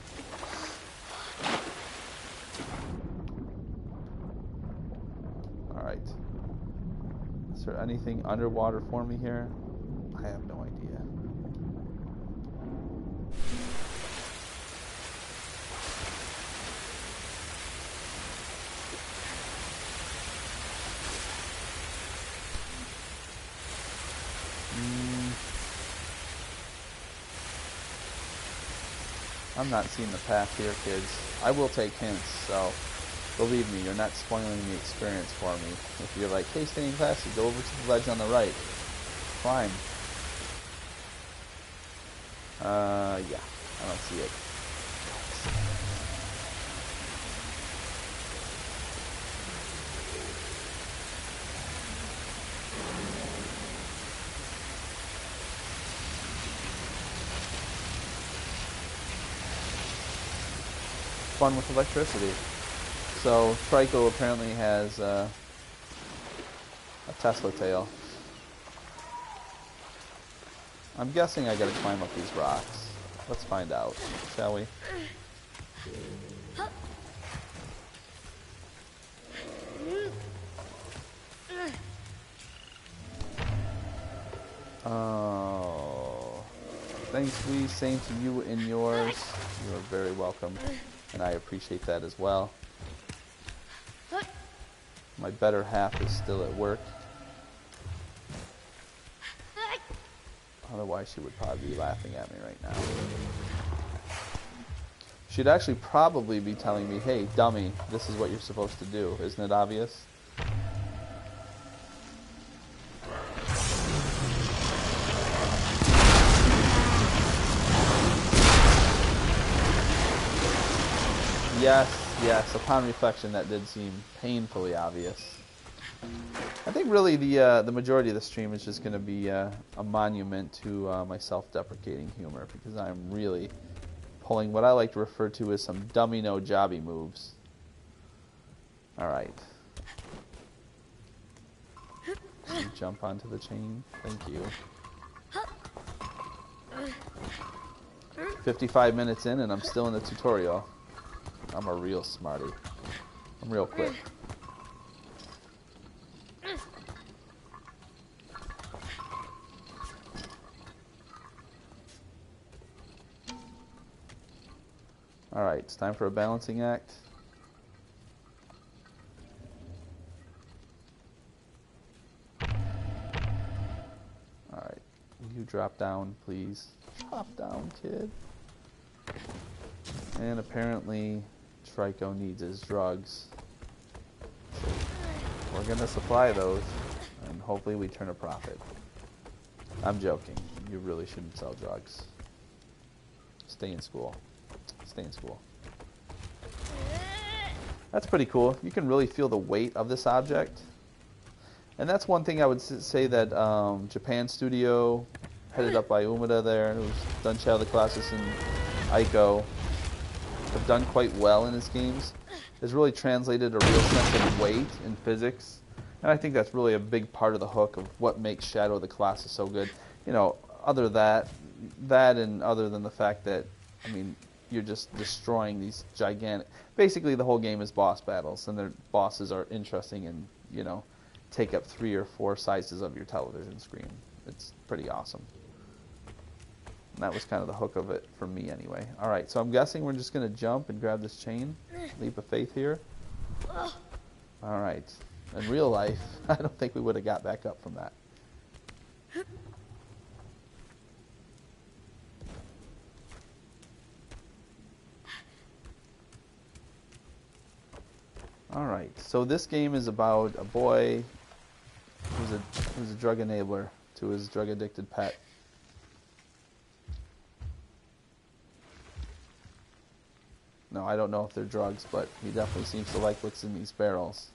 [SPEAKER 1] Alright. Is there anything underwater for me here? I have no idea. I'm not seeing the path here, kids. I will take hints, so believe me, you're not spoiling the experience for me. If you're like, hey, stay in class, you go over to the ledge on the right. Climb. Yeah, I don't see it. Fun with electricity. So Trico apparently has a Tesla tail. I'm guessing I gotta climb up these rocks. Let's find out, shall we? Oh, thanks, Lee. Same to you and yours. You are very welcome. And I appreciate that as well. My better half is still at work. Otherwise, she would probably be laughing at me right now. She'd actually probably be telling me, hey, dummy, this is what you're supposed to do. Isn't it obvious? Yes, upon reflection that did seem painfully obvious. I think really the majority of the stream is just going to be a monument to my self-deprecating humor, because I'm really pulling what I like to refer to as some dummy no jobby moves. Alright. Jump onto the chain. Thank you. 55 minutes in and I'm still in the tutorial. I'm a real smarty. I'm real quick. Alright, it's time for a balancing act. Alright, you drop down, please. Drop down, kid. And apparently, Trico needs his drugs. So we're gonna supply those, and hopefully we turn a profit. I'm joking. You really shouldn't sell drugs. Stay in school. Stay in school. That's pretty cool. You can really feel the weight of this object. And that's one thing I would say that Japan Studio, headed up by Umeda there, who's done Shadow of the Colossus and Ico, have done quite well in his games, has really translated a real sense of weight in physics. And I think that's really a big part of the hook of what makes Shadow of the Colossus so good. You know, other that and other than the fact that, I mean, you're just destroying these gigantic... Basically, the whole game is boss battles, and their bosses are interesting and, you know, take up 3 or 4 sizes of your television screen. It's pretty awesome. And that was kind of the hook of it for me anyway. Alright, so I'm guessing we're just going to jump and grab this chain. Leap of faith here. Alright. In real life, I don't think we would have got back up from that. Alright, so this game is about a boy who's a drug enabler to his drug-addicted pet. No, I don't know if they're drugs, but he definitely seems to like what's in these barrels.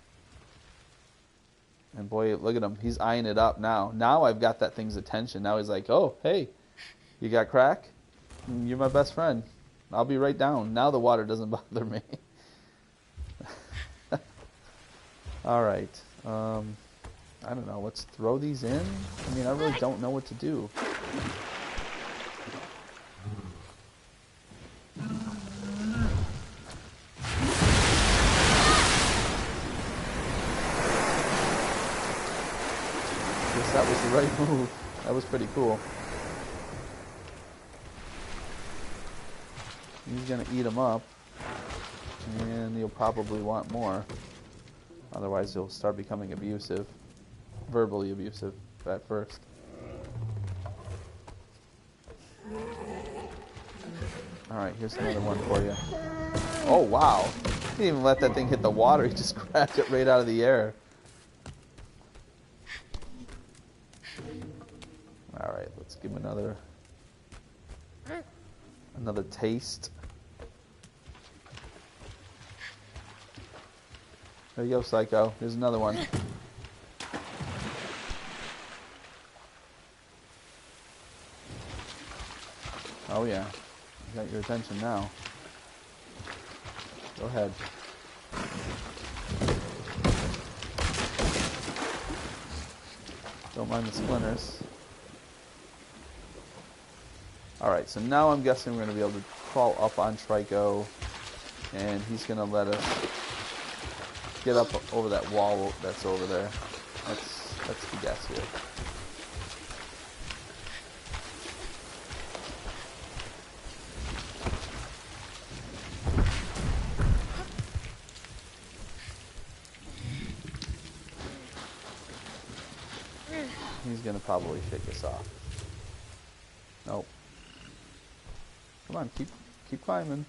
[SPEAKER 1] And boy, look at him. He's eyeing it up now. Now I've got that thing's attention. Now he's like, oh, hey, you got crack? You're my best friend. I'll be right down. Now the water doesn't bother me. Alright. I don't know. Let's throw these in. I mean, I really don't know what to do. Guess that was the right move. That was pretty cool. He's gonna eat them up. And you'll probably want more. Otherwise, you'll start becoming abusive. Verbally abusive at first. Alright, here's another one for you. Oh, wow. He didn't even let that thing hit the water. He just grabbed it right out of the air. Alright, let's give him another taste. There you go, Psycho. Here's another one. Oh yeah, I got your attention now. Go ahead. Don't mind the splinters. Alright, so now I'm guessing we're going to be able to crawl up on Trico, and he's going to let us get up over that wall that's over there. That's the guess here. He's gonna probably shake us off. Nope. Come on, keep climbing.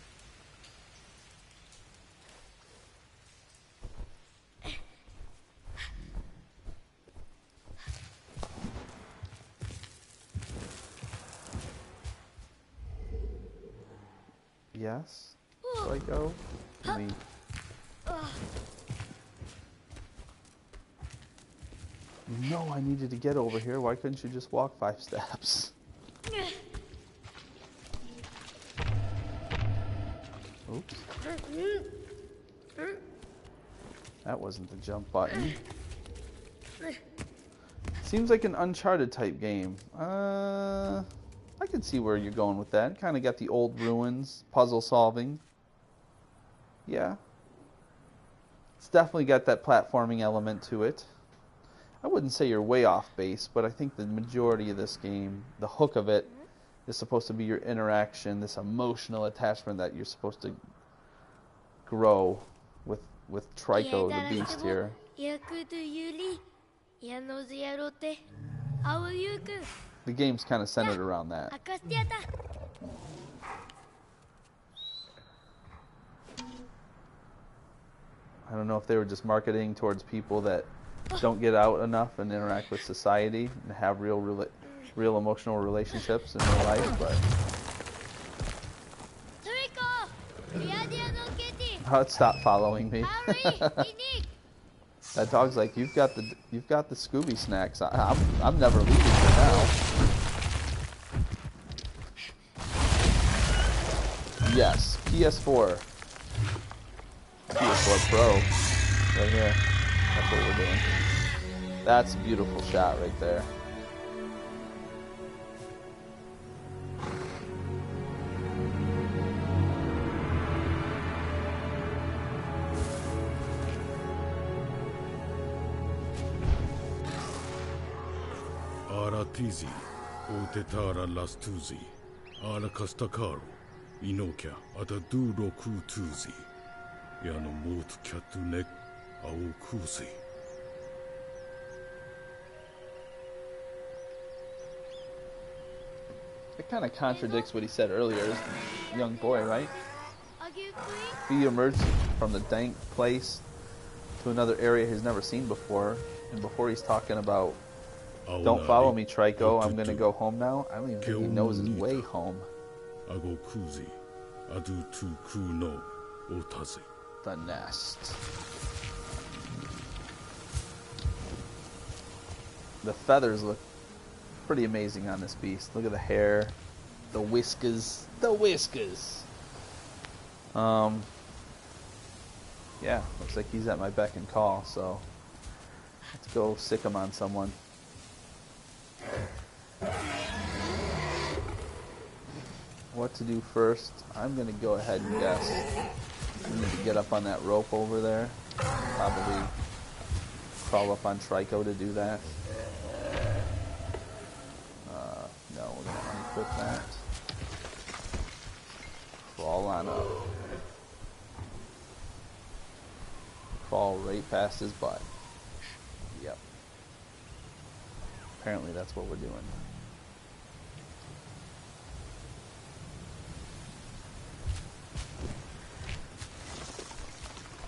[SPEAKER 1] Yes. Psycho. Let me. You know I needed to get over here. Why couldn't you just walk 5 steps? Oops. That wasn't the jump button. Seems like an Uncharted type game. I I can see where you're going with that. Kind of got the old ruins, puzzle solving. Yeah. It's definitely got that platforming element to it. I wouldn't say you're way off base, but I think the majority of this game, the hook of it, is supposed to be your interaction, this emotional attachment that you're supposed to grow with Trico, the beast here. The game's kind of centered around that. I don't know if they were just marketing towards people that don't get out enough and interact with society and have real emotional relationships in their life, but stop following me. That dog's like, you've got the Scooby snacks. I'm never leaving you now. Yes, PS4 Pro, right here. That's what we're doing. That's a beautiful shot right there.
[SPEAKER 2] Aratizi, Otetara Lastuzi, Ala Castacaro, Inokia, Ataduro Kutuzi, Yano Mot Katunek, Aokuzi.
[SPEAKER 1] It kind of contradicts what he said earlier. This young boy, right? He emerged from the dank place to another area he's never seen before, and before he's talking about, don't follow me, Trico, I'm gonna go home now. I don't even think he knows his way home. The nest. The feathers look pretty amazing on this beast. Look at the hair, the whiskers, yeah, looks like he's at my beck and call, so let's go sick him on someone. What to do first? I'm gonna go ahead and guess. We need to get up on that rope over there. Probably crawl up on Trico to do that. No, we're gonna unequip that. Crawl on up. Crawl right past his butt. Yep. Apparently that's what we're doing.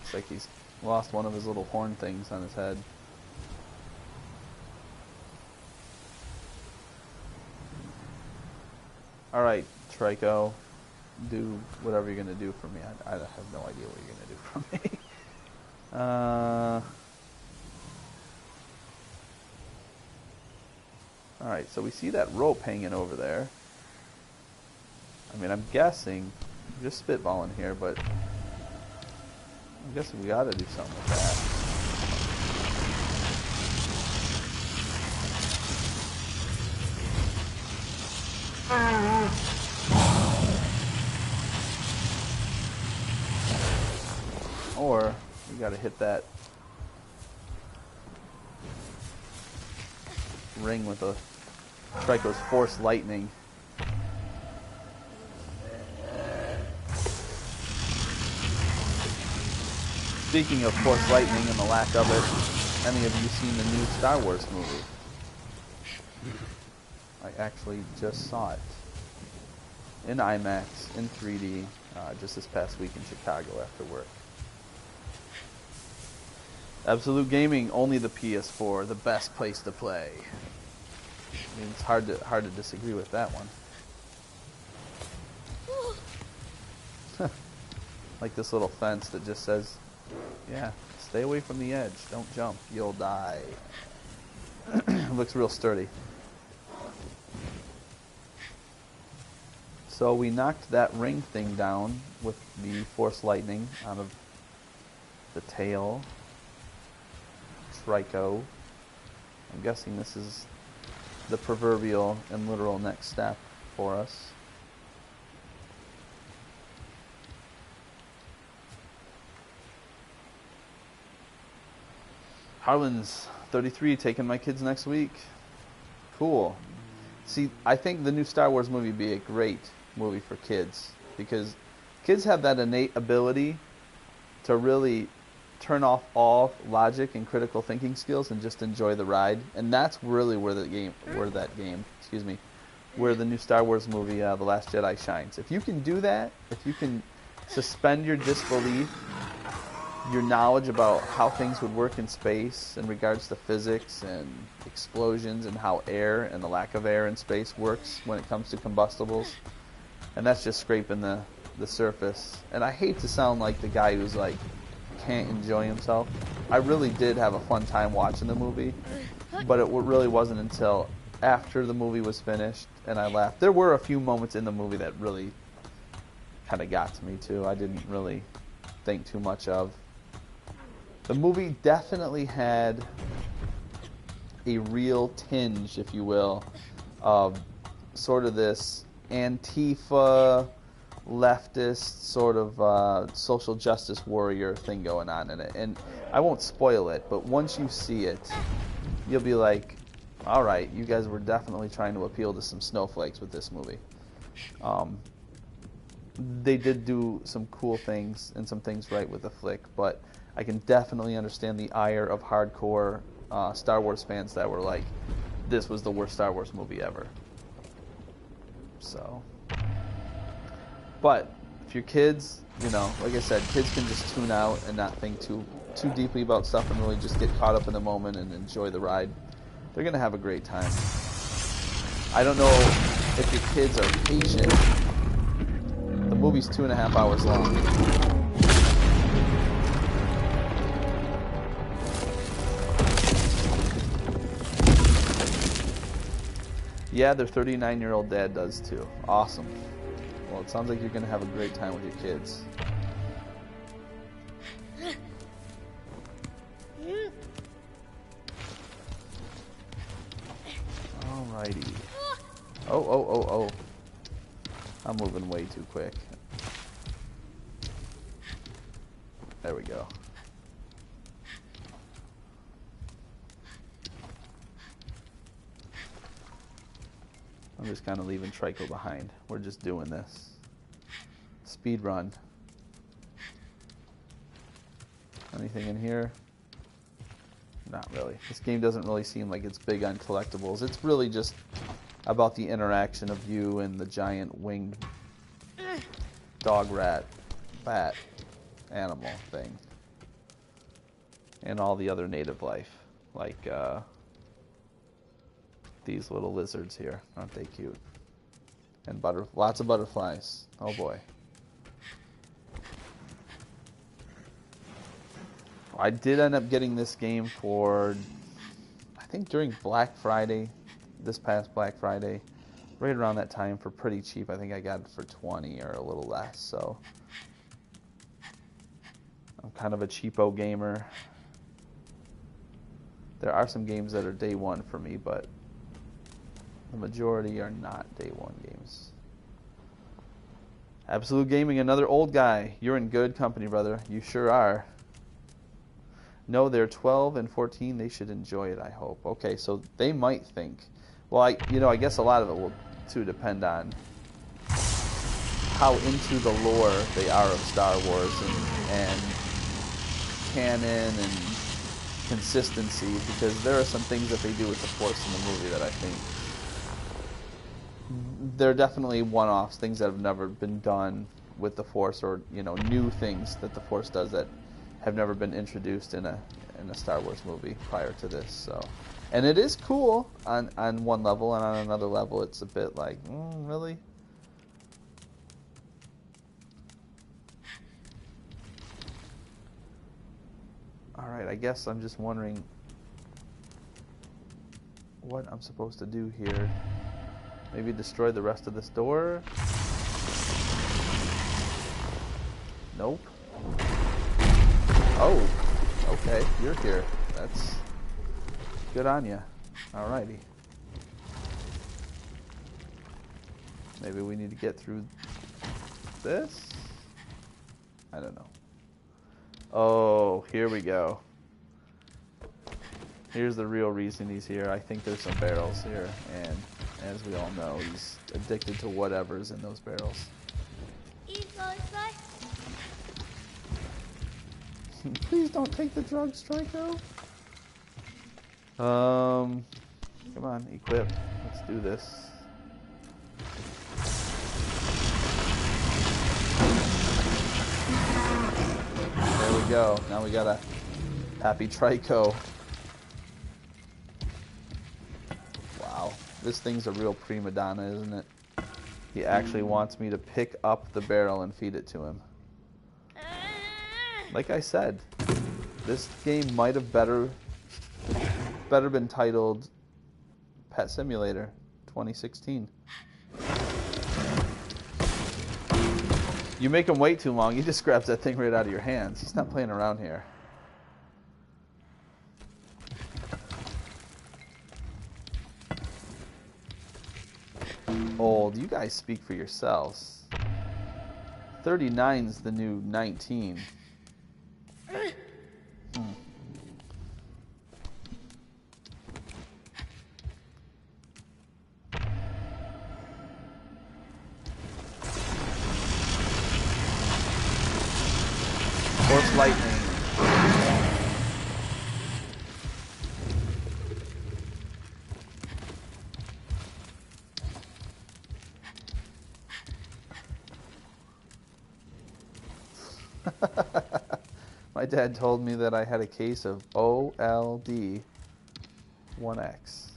[SPEAKER 1] Looks like he's lost one of his little horn things on his head. Alright, Trico, do whatever you're going to do for me. I have no idea what you're going to do for me. Alright, so we see that rope hanging over there. I mean, I'm guessing, I'm just spitballing here, but I'm guessing we gotta do something with that. Or we gotta hit that ring with a Trico's Force Lightning. Speaking of Force Lightning and the lack of it, any of you seen the new Star Wars movie? I actually just saw it in IMAX, in 3D, just this past week in Chicago after work. Absolute Gaming, only the PS4, the best place to play. I mean, it's hard to disagree with that one. Like this little fence that just says, yeah, stay away from the edge, don't jump, you'll die. Looks real sturdy. So we knocked that ring thing down with the Force Lightning out of the tail. Trico. I'm guessing this is the proverbial and literal next step for us. Harlan's 33, taking my kids next week. Cool. See, I think the new Star Wars movie would be a great movie for kids because kids have that innate ability to really turn off all logic and critical thinking skills and just enjoy the ride. And that's really where the new Star Wars movie, The Last Jedi, shines. If you can do that, if you can suspend your disbelief, your knowledge about how things would work in space in regards to physics and explosions and how air and the lack of air in space works when it comes to combustibles, and that's just scraping the surface. And I hate to sound like the guy who's like can't enjoy himself. I really did have a fun time watching the movie, but it really wasn't until after the movie was finished and I laughed. There were a few moments in the movie that really kind of got to me too. I didn't really think too much of. The movie definitely had a real tinge, if you will, of sort of this Antifa, leftist sort of social justice warrior thing going on in it. And I won't spoil it, but once you see it, you'll be like, all right, you guys were definitely trying to appeal to some snowflakes with this movie. They did do some cool things and some things right with the flick, but I can definitely understand the ire of hardcore Star Wars fans that were like, this was the worst Star Wars movie ever. So, but if your kids, you know, like I said, kids can just tune out and not think too deeply about stuff and really just get caught up in the moment and enjoy the ride. They're going to have a great time. I don't know if your kids are patient. The movie's 2.5 hours long. Yeah, their 39-year-old dad does too. Awesome. Well, it sounds like you're going to have a great time with your kids. Alrighty. Oh. I'm moving way too quick. There we go. I'm just kind of leaving Trico behind. We're just doing this. Speed run. Anything in here? Not really. This game doesn't really seem like it's big on collectibles. It's really just about the interaction of you and the giant winged dog rat bat animal thing. And all the other native life. Like, these little lizards here. Aren't they cute? And lots of butterflies. Oh boy. I did end up getting this game for, I think during Black Friday, this past Black Friday, right around that time for pretty cheap. I think I got it for 20 or a little less, so I'm kind of a cheapo gamer. There are some games that are day one for me, but the majority are not day one games. Absolute Gaming, another old guy. You're in good company, brother. You sure are. No, they're 12 and 14. They should enjoy it, I hope. Okay, so they might think. Well, I guess a lot of it will, too, depend on how into the lore they are of Star Wars and canon and consistency, because there are some things that they do with the Force in the movie that I think they're definitely one-offs, things that have never been done with the Force, or new things that the Force does that have never been introduced in a Star Wars movie prior to this. So, and it is cool on one level, and on another level it's a bit like, really? Alright, I guess I'm just wondering what I'm supposed to do here. Maybe destroy the rest of this door? Nope. Oh, okay, you're here. That's good on ya. Alrighty. Maybe we need to get through this? I don't know. Oh, here we go. Here's the real reason he's here. I think there's some barrels here, and as we all know, he's addicted to whatever's in those barrels. Please don't take the drugs, Trico. Come on, equip. Let's do this. There we go. Now we got a happy Trico. Wow, this thing's a real prima donna, isn't it? He actually wants me to pick up the barrel and feed it to him. Like I said, this game might have better been titled Pet Simulator 2016. You make him wait too long, he just grabs that thing right out of your hands. He's not playing around here. Old, you guys speak for yourselves. 39's the new 19. Force lightning. My dad told me that I had a case of OLD 1X.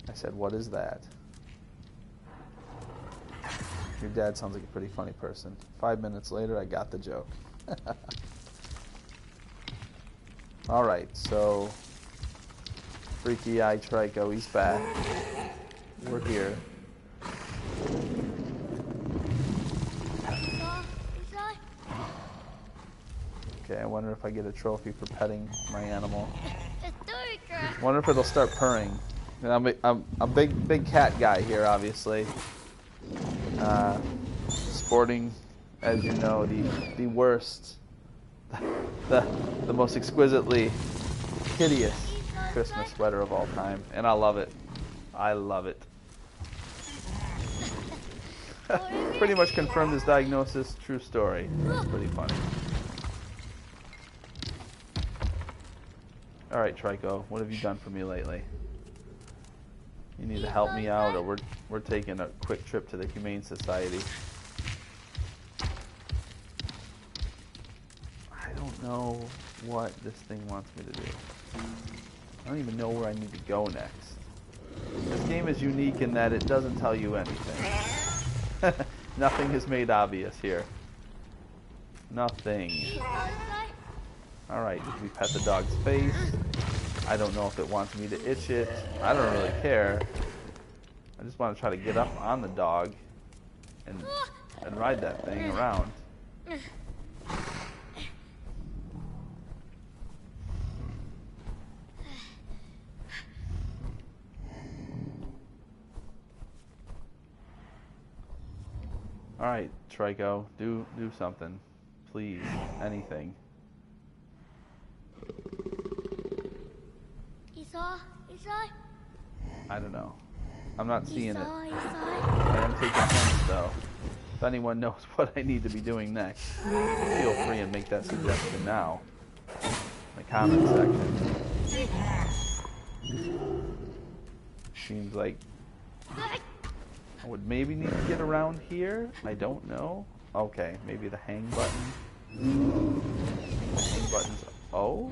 [SPEAKER 1] I said, what is that? Your dad sounds like a pretty funny person. 5 minutes later, I got the joke. Alright, so Freaky Eye Trico, he's back. We're here. Okay, I wonder if I get a trophy for petting my animal. Wonder if it'll start purring. And I'm a big cat guy here, obviously. Sporting, as you know, the worst, the most exquisitely hideous Christmas sweater of all time, and I love it. I love it. Pretty much confirmed his diagnosis. True story. It's pretty funny. All right, Trico, what have you done for me lately? You need to help me out, or we're taking a quick trip to the Humane Society. I don't know what this thing wants me to do. I don't even know where I need to go next. This game is unique in that it doesn't tell you anything. Nothing is made obvious here. Nothing. Alright, we pet the dog's face. I don't know if it wants me to itch it. I don't really care. I just want to try to get up on the dog and ride that thing around. Alright, Trico, do something. Please, anything. I don't know. I'm not seeing it. I am taking hints though. If anyone knows what I need to be doing next, feel free and make that suggestion now in the comment section. Seems like I would maybe need to get around here. I don't know. Okay, maybe the hang button. Hang buttons. Oh.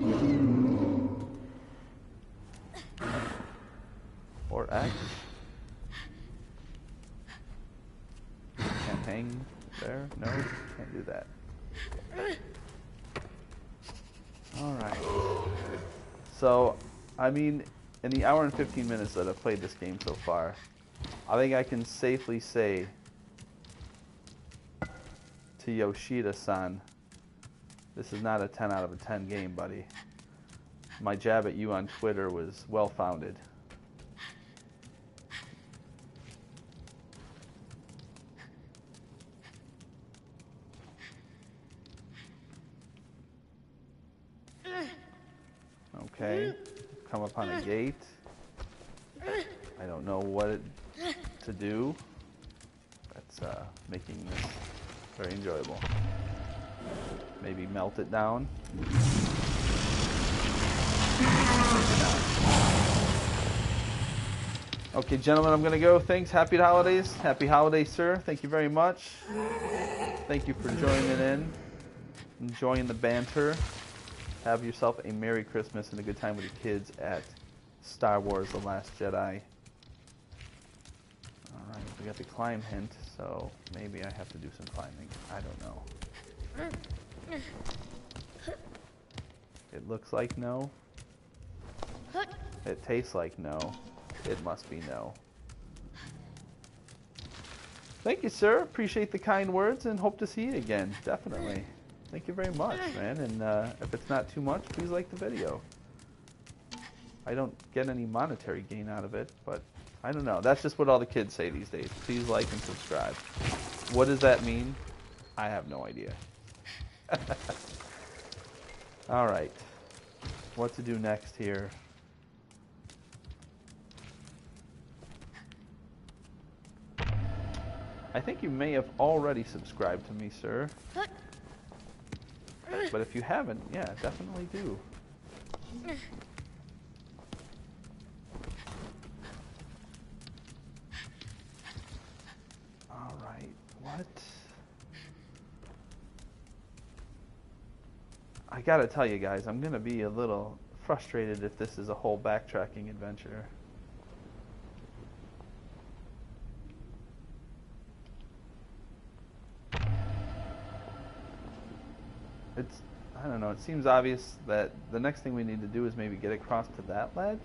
[SPEAKER 1] Or X. Can't hang there? No, can't do that. Alright. So, I mean, in the hour and 15 minutes that I've played this game so far, I think I can safely say to Yoshida-san, this is not a 10 out of a 10 game, buddy. My jab at you on Twitter was well-founded. Okay. Come upon a gate. I don't know what to do. That's making this very enjoyable. Maybe melt it down. Okay, gentlemen, I'm going to go. Thanks. Happy holidays. Happy holidays, sir. Thank you very much. Thank you for joining in, enjoying the banter. Have yourself a Merry Christmas and a good time with your kids at Star Wars The Last Jedi. Alright, we got the climb hint, so maybe I have to do some climbing. I don't know. It looks like no. It tastes like no. It must be no. Thank you, sir. Appreciate the kind words and hope to see you again. Definitely. Thank you very much, man. And if it's not too much, please like the video. I don't get any monetary gain out of it, but I don't know. That's just what all the kids say these days. Please like and subscribe. What does that mean? I have no idea. All right. What to do next here? I think you may have already subscribed to me, sir. But if you haven't, yeah, definitely do. Alright, what? I gotta tell you guys, I'm gonna be a little frustrated if this is a whole backtracking adventure. I don't know, it seems obvious that the next thing we need to do is maybe get across to that ledge.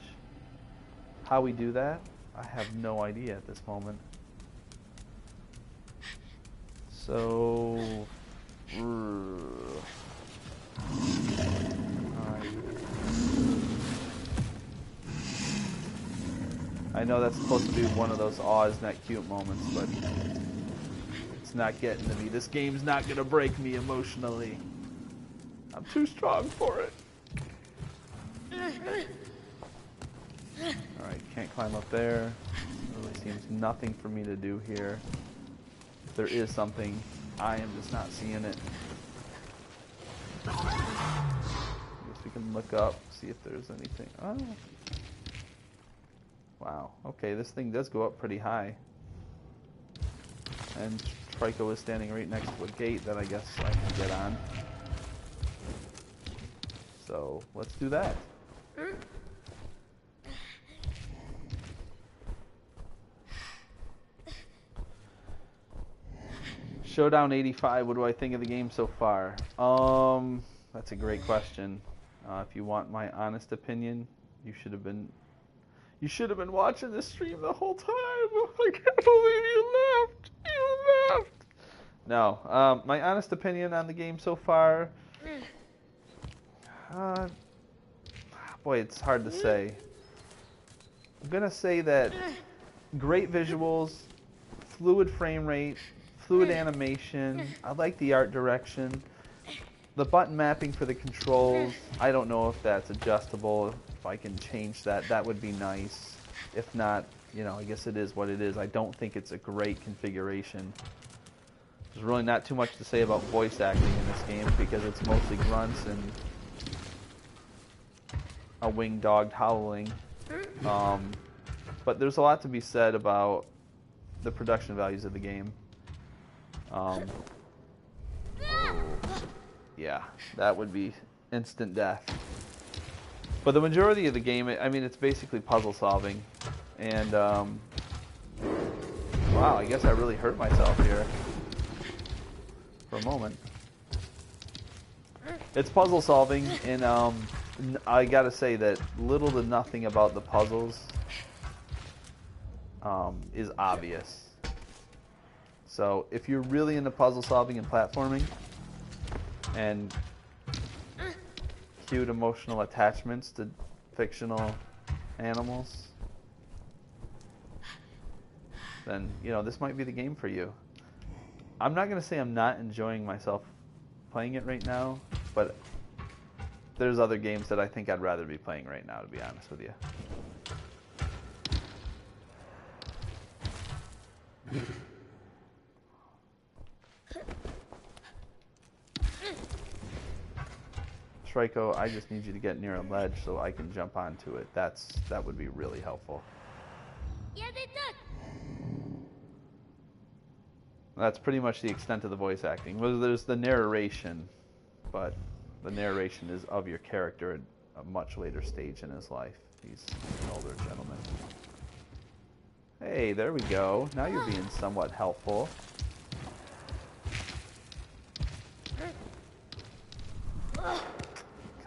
[SPEAKER 1] How we do that, I have no idea at this moment. So... Alright. I know that's supposed to be one of those aw, isn't that cute moments, but it's not getting to me. This game's not gonna break me emotionally. I'm too strong for it. Alright, can't climb up there. Really seems nothing for me to do here. If there is something, I am just not seeing it. I guess we can look up, see if there's anything. Oh. Wow, okay, this thing does go up pretty high. And Trico is standing right next to a gate that I guess I can get on. So, let's do that. Showdown 85, what do I think of the game so far? That's a great question. If you want my honest opinion, you should have been watching this stream the whole time. I can't believe you left. You left. No, my honest opinion on the game so far, boy, it's hard to say. I'm gonna say that great visuals, fluid frame rate, fluid animation. I like the art direction. The button mapping for the controls, I don't know if that's adjustable. If I can change that, that would be nice. If not, you know, I guess it is what it is. I don't think it's a great configuration. There's really not too much to say about voice acting in this game because it's mostly grunts and a winged dog howling. But there's a lot to be said about the production values of the game. Yeah, that would be instant death. But the majority of the game, I mean, it's basically puzzle solving. And, wow, I guess I really hurt myself here for a moment. It's puzzle solving, and I gotta say that little to nothing about the puzzles is obvious. So if you're really into puzzle solving and platforming and cute emotional attachments to fictional animals, then, you know, this might be the game for you. I'm not going to say I'm not enjoying myself playing it right now, but there's other games that I think I'd rather be playing right now, to be honest with you. Shriko, I just need you to get near a ledge so I can jump onto it. That would be really helpful. That's pretty much the extent of the voice acting. Well, there's the narration, but the narration is of your character at a much later stage in his life. He's an older gentleman. Hey, there we go. Now you're being somewhat helpful.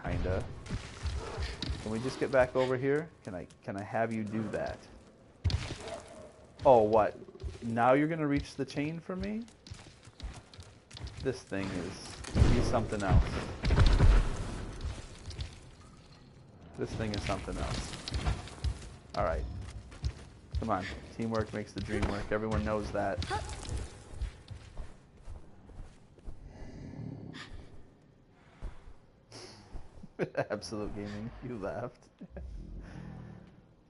[SPEAKER 1] Kinda. Can we just get back over here? Can I have you do that? Oh, what? Now you're gonna reach the chain for me? This thing he's something else. This thing is something else. Alright. Come on. Teamwork makes the dream work. Everyone knows that. Absolute Gaming, you laughed.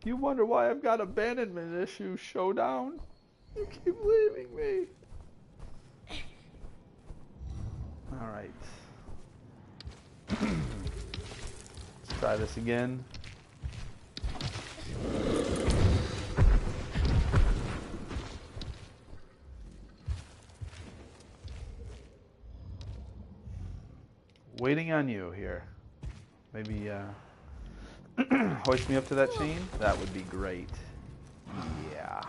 [SPEAKER 1] You wonder why I've got abandonment issues, Showdown? You keep leaving me. Alright. Let's try this again. Waiting on you here. Maybe hoist me up to that chain? That would be great. Yeah.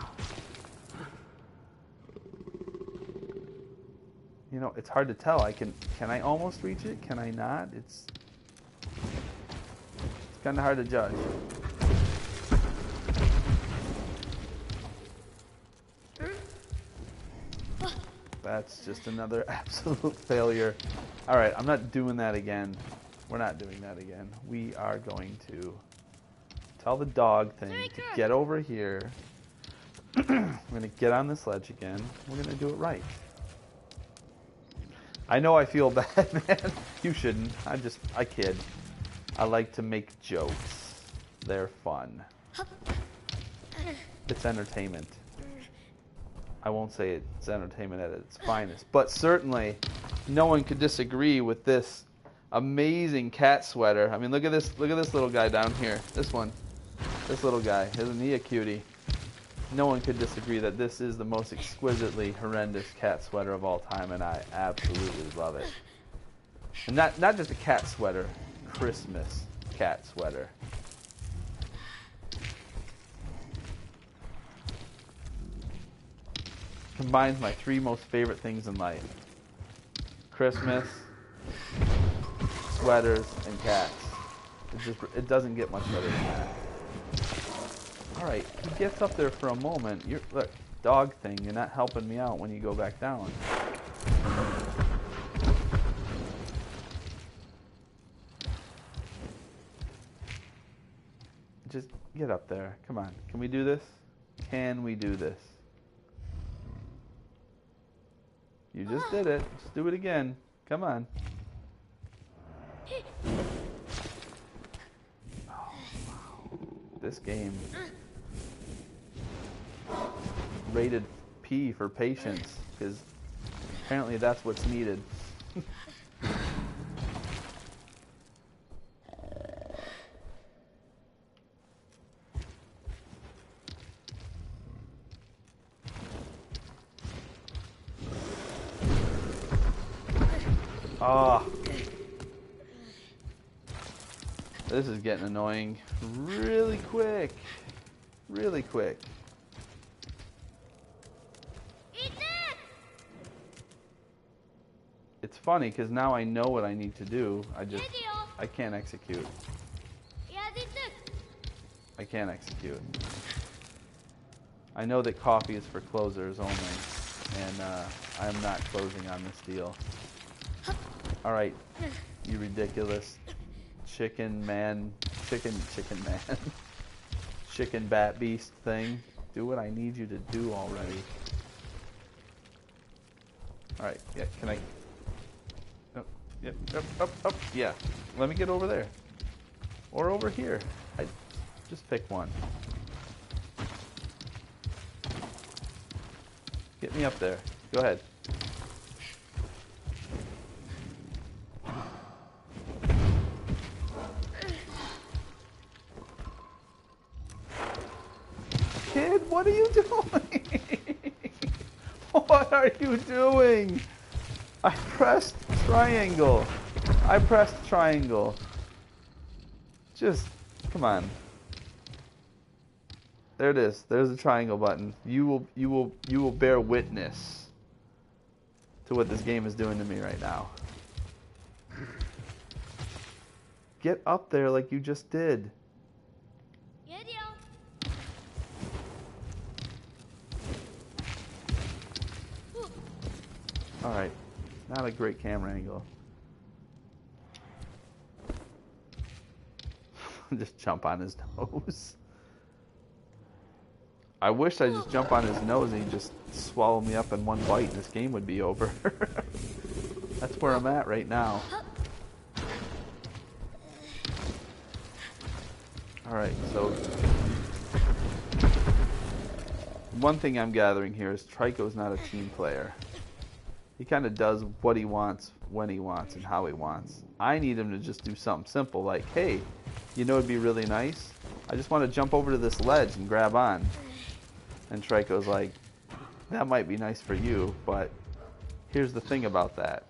[SPEAKER 1] You know, it's hard to tell. Can I almost reach it? Can I not? It's kind of hard to judge. That's just another absolute failure. All right, I'm not doing that again. We're not doing that again. We are going to tell the dog thing to get over here. We're going to get on this ledge again. We're going to do it right. I know I feel bad, man. You shouldn't. I kid. I like to make jokes. They're fun. It's entertainment. I won't say it's entertainment at its finest, but certainly no one could disagree with this amazing cat sweater. I mean, look at this little guy down here. This little guy. Isn't he a cutie? No one could disagree that this is the most exquisitely horrendous cat sweater of all time, and I absolutely love it. And not just a cat sweater, Christmas cat sweater. Combines my three most favorite things in life: Christmas, sweaters, and cats. It doesn't get much better than that. Alright, he gets up there for a moment. Look, dog thing, you're not helping me out when you go back down. Just get up there. Come on. Can we do this? Can we do this? You just did it. Just do it again. Come on. Oh, wow. This game. Rated P for patience, because apparently that's what's needed. Ah, this is getting annoying really quick. Really quick. It's funny because now I know what I need to do. I can't execute. I can't execute. I know that coffee is for closers only, and I am not closing on this deal. Alright, you ridiculous chicken man, chicken bat beast thing. Do what I need you to do already. Alright, yeah, can I... Oh, Yep, up. Yeah. Let me get over there. Or over here. I just pick one. Get me up there. Go ahead. Kid, what are you doing? What are you doing? I pressed triangle. I pressed triangle. Just, come on. There it is. There's the triangle button. You will bear witness to what this game is doing to me right now. Get up there like you just did. Alright. Not a great camera angle. Just jump on his nose. I wish I just jump on his nose and he'd just swallow me up in one bite and this game would be over. That's where I'm at right now. Alright, so one thing I'm gathering here is Trico's not a team player. He kind of does what he wants, when he wants, and how he wants. I need him to just do something simple like, hey, you know it'd be really nice? I just want to jump over to this ledge and grab on. And Trico's like, that might be nice for you, but here's the thing about that.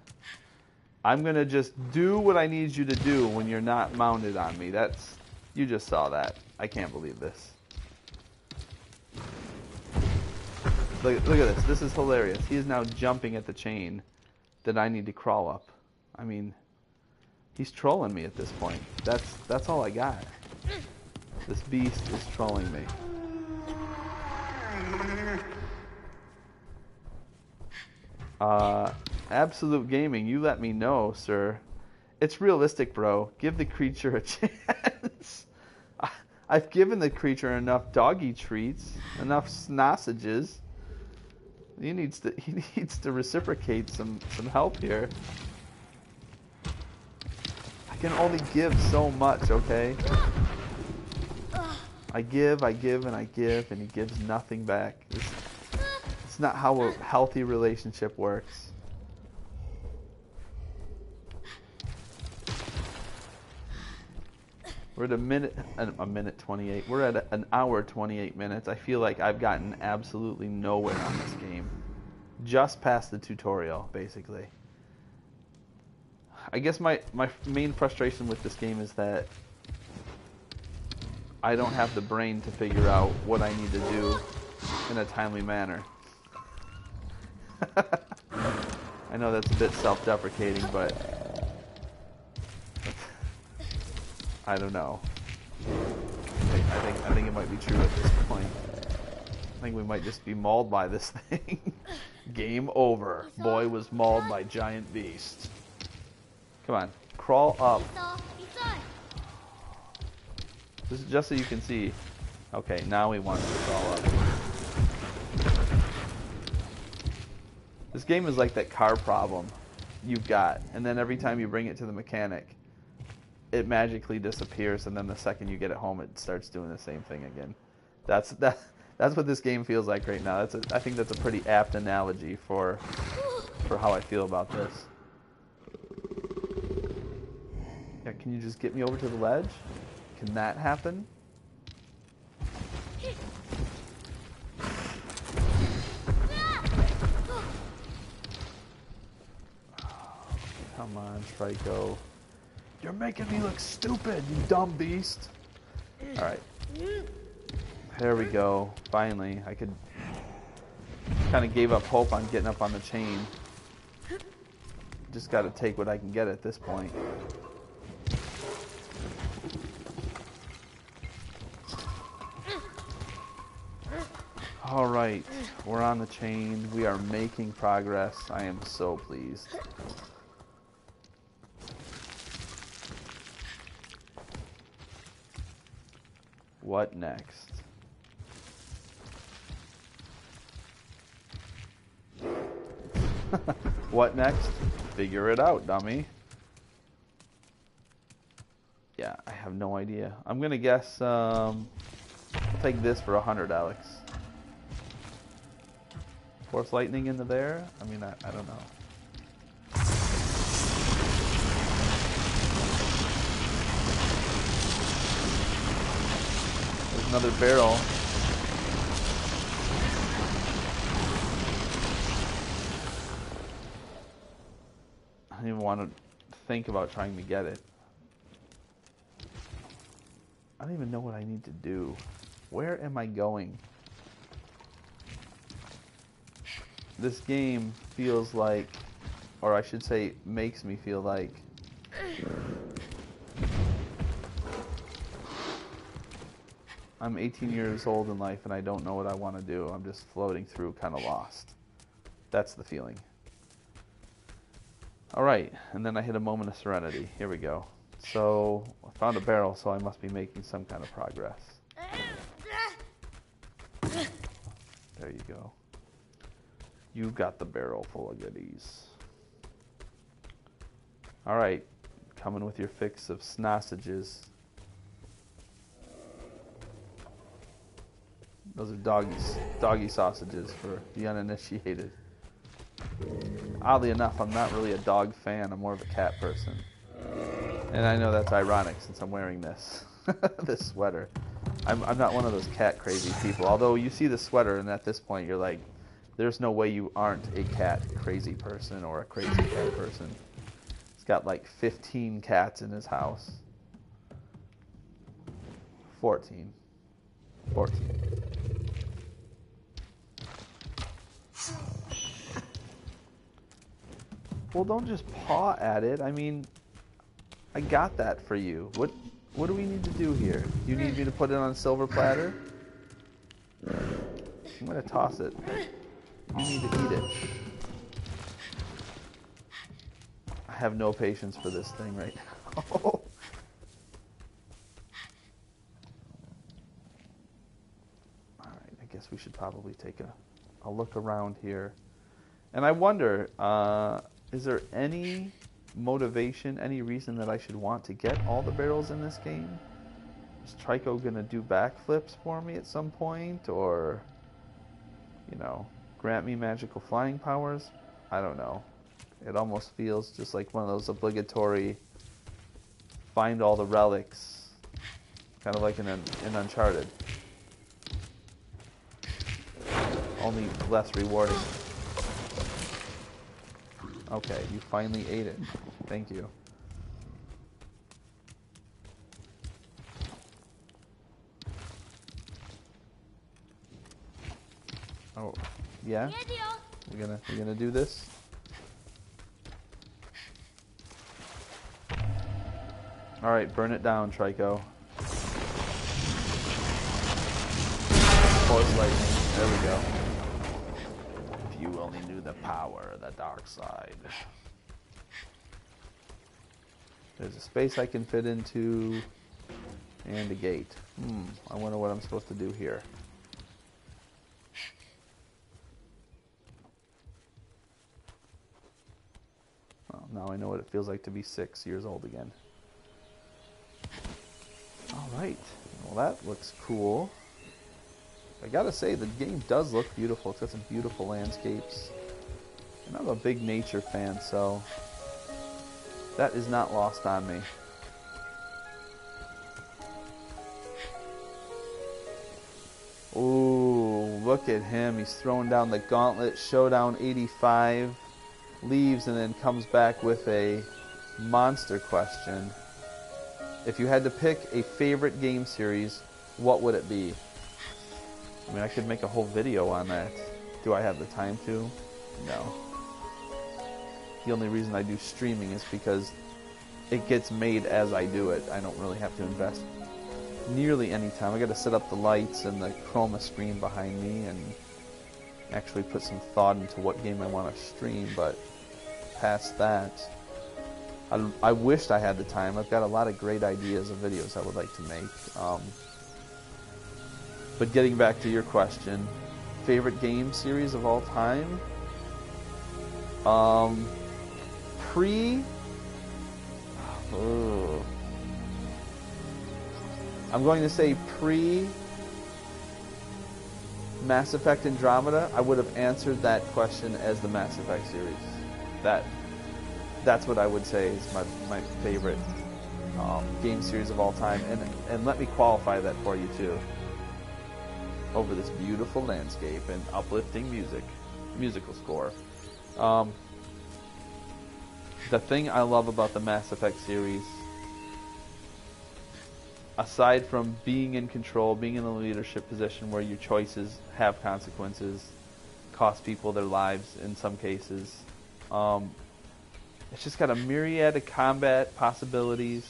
[SPEAKER 1] I'm going to just do what I need you to do when you're not mounted on me. You just saw that. I can't believe this. Look at this. This is hilarious. He is now jumping at the chain that I need to crawl up. I mean, he's trolling me at this point. That's all I got. This beast is trolling me. Absolute Gaming, you let me know, sir. It's realistic, bro. Give the creature a chance. I've given the creature enough doggy treats, enough sausages. He needs to reciprocate some help here. I can only give so much, okay? I give, and I give, and he gives nothing back. It's not how a healthy relationship works. We're at a minute 28. We're at an hour 28 minutes. I feel like I've gotten absolutely nowhere on this game. Just past the tutorial, basically. I guess my main frustration with this game is that I don't have the brain to figure out what I need to do in a timely manner. I know that's a bit self-deprecating, but I don't know. I think it might be true at this point. I think we might just be mauled by this thing. Game over. Boy was mauled by giant beast. Come on, crawl up. This is just so you can see. Okay, now he wants to crawl up. This game is like that car problem you've got, and then every time you bring it to the mechanic, it magically disappears, and then the second you get it home, it starts doing the same thing again. That's what this game feels like right now. I think that's a pretty apt analogy for how I feel about this. Yeah, can you just get me over to the ledge? Can that happen? Come on, Trico. You're making me look stupid, you dumb beast. Alright. There we go. Finally, I could... kind of gave up hope on getting up on the chain. Just gotta take what I can get at this point. Alright, we're on the chain. We are making progress. I am so pleased. What next? What next? Figure it out, dummy. Yeah, I have no idea. I'm gonna guess. I'll take this for 100, Alex. Force lightning into there? I mean, I don't know. There's another barrel. I don't even want to think about trying to get it. I don't even know what I need to do. Where am I going? This game feels like, or I should say, makes me feel like I'm 18 years old in life and I don't know what I want to do. I'm just floating through, kind of lost. That's the feeling. Alright, and then I hit a moment of serenity. Here we go. So, I found a barrel, so I must be making some kind of progress. There you go. You got the barrel full of goodies. Alright, coming with your fix of sausages. Those are doggy sausages for the uninitiated. Oddly enough, I'm not really a dog fan. I'm more of a cat person. And I know that's ironic since I'm wearing this this sweater. I'm not one of those cat crazy people. Although you see the sweater and at this point you're like, there's no way you aren't a cat crazy person or a crazy cat person. He's got like 15 cats in his house. 14. Well, don't just paw at it. I mean, I got that for you. What do we need to do here? You need me to put it on a silver platter? I'm going to toss it. You need to eat it. I have no patience for this thing right now. Alright, I guess we should probably take a look around here. And I wonder, is there any motivation, any reason that I should want to get all the barrels in this game? Is Trico gonna do backflips for me at some point, or, you know, grant me magical flying powers? I don't know. It almost feels just like one of those obligatory find all the relics, kind of like in Uncharted, only less rewarding. Okay, you finally ate it. Thank you. Oh, yeah? We're gonna do this? Alright, burn it down, Trico. Force lightning. There we go. If you only knew the power of the dark side. There's a space I can fit into, and a gate. I wonder what I'm supposed to do here. Well, now I know what it feels like to be 6 years old again. Alright, well that looks cool. I gotta say, the game does look beautiful. It's got some beautiful landscapes. And I'm a big nature fan, so that is not lost on me. Ooh, look at him. He's throwing down the gauntlet. Showdown 85. Leaves and then comes back with a monster question. If you had to pick a favorite game series, what would it be? I mean, I could make a whole video on that. Do I have the time to? No. The only reason I do streaming is because it gets made as I do it. I don't really have to invest nearly any time. I got to set up the lights and the chroma screen behind me and actually put some thought into what game I want to stream, but past that, I wished I had the time. I've got a lot of great ideas of videos I would like to make. But getting back to your question, favorite game series of all time? I'm going to say pre Mass Effect Andromeda, I would have answered that question as the Mass Effect series. That's what I would say is my favorite game series of all time. And let me qualify that for you too. Over this beautiful landscape and uplifting musical score. The thing I love about the Mass Effect series, aside from being in control, being in a leadership position where your choices have consequences, cost people their lives in some cases, it's just got a myriad of combat possibilities,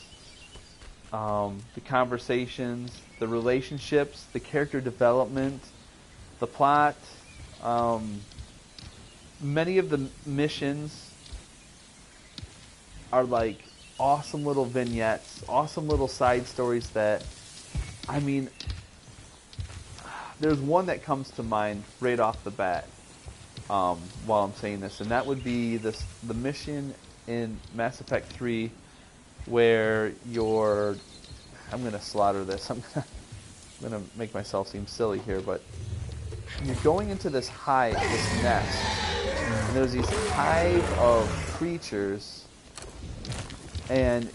[SPEAKER 1] the conversations, the relationships, the character development, the plot. Many of the missions are like awesome little vignettes, awesome little side stories that, I mean, there's one that comes to mind right off the bat while I'm saying this, and that would be the mission in Mass Effect 3 where you're, I'm going to slaughter this, I'm going to make myself seem silly here, but you're going into this hive, this nest, and there's these hive of creatures, and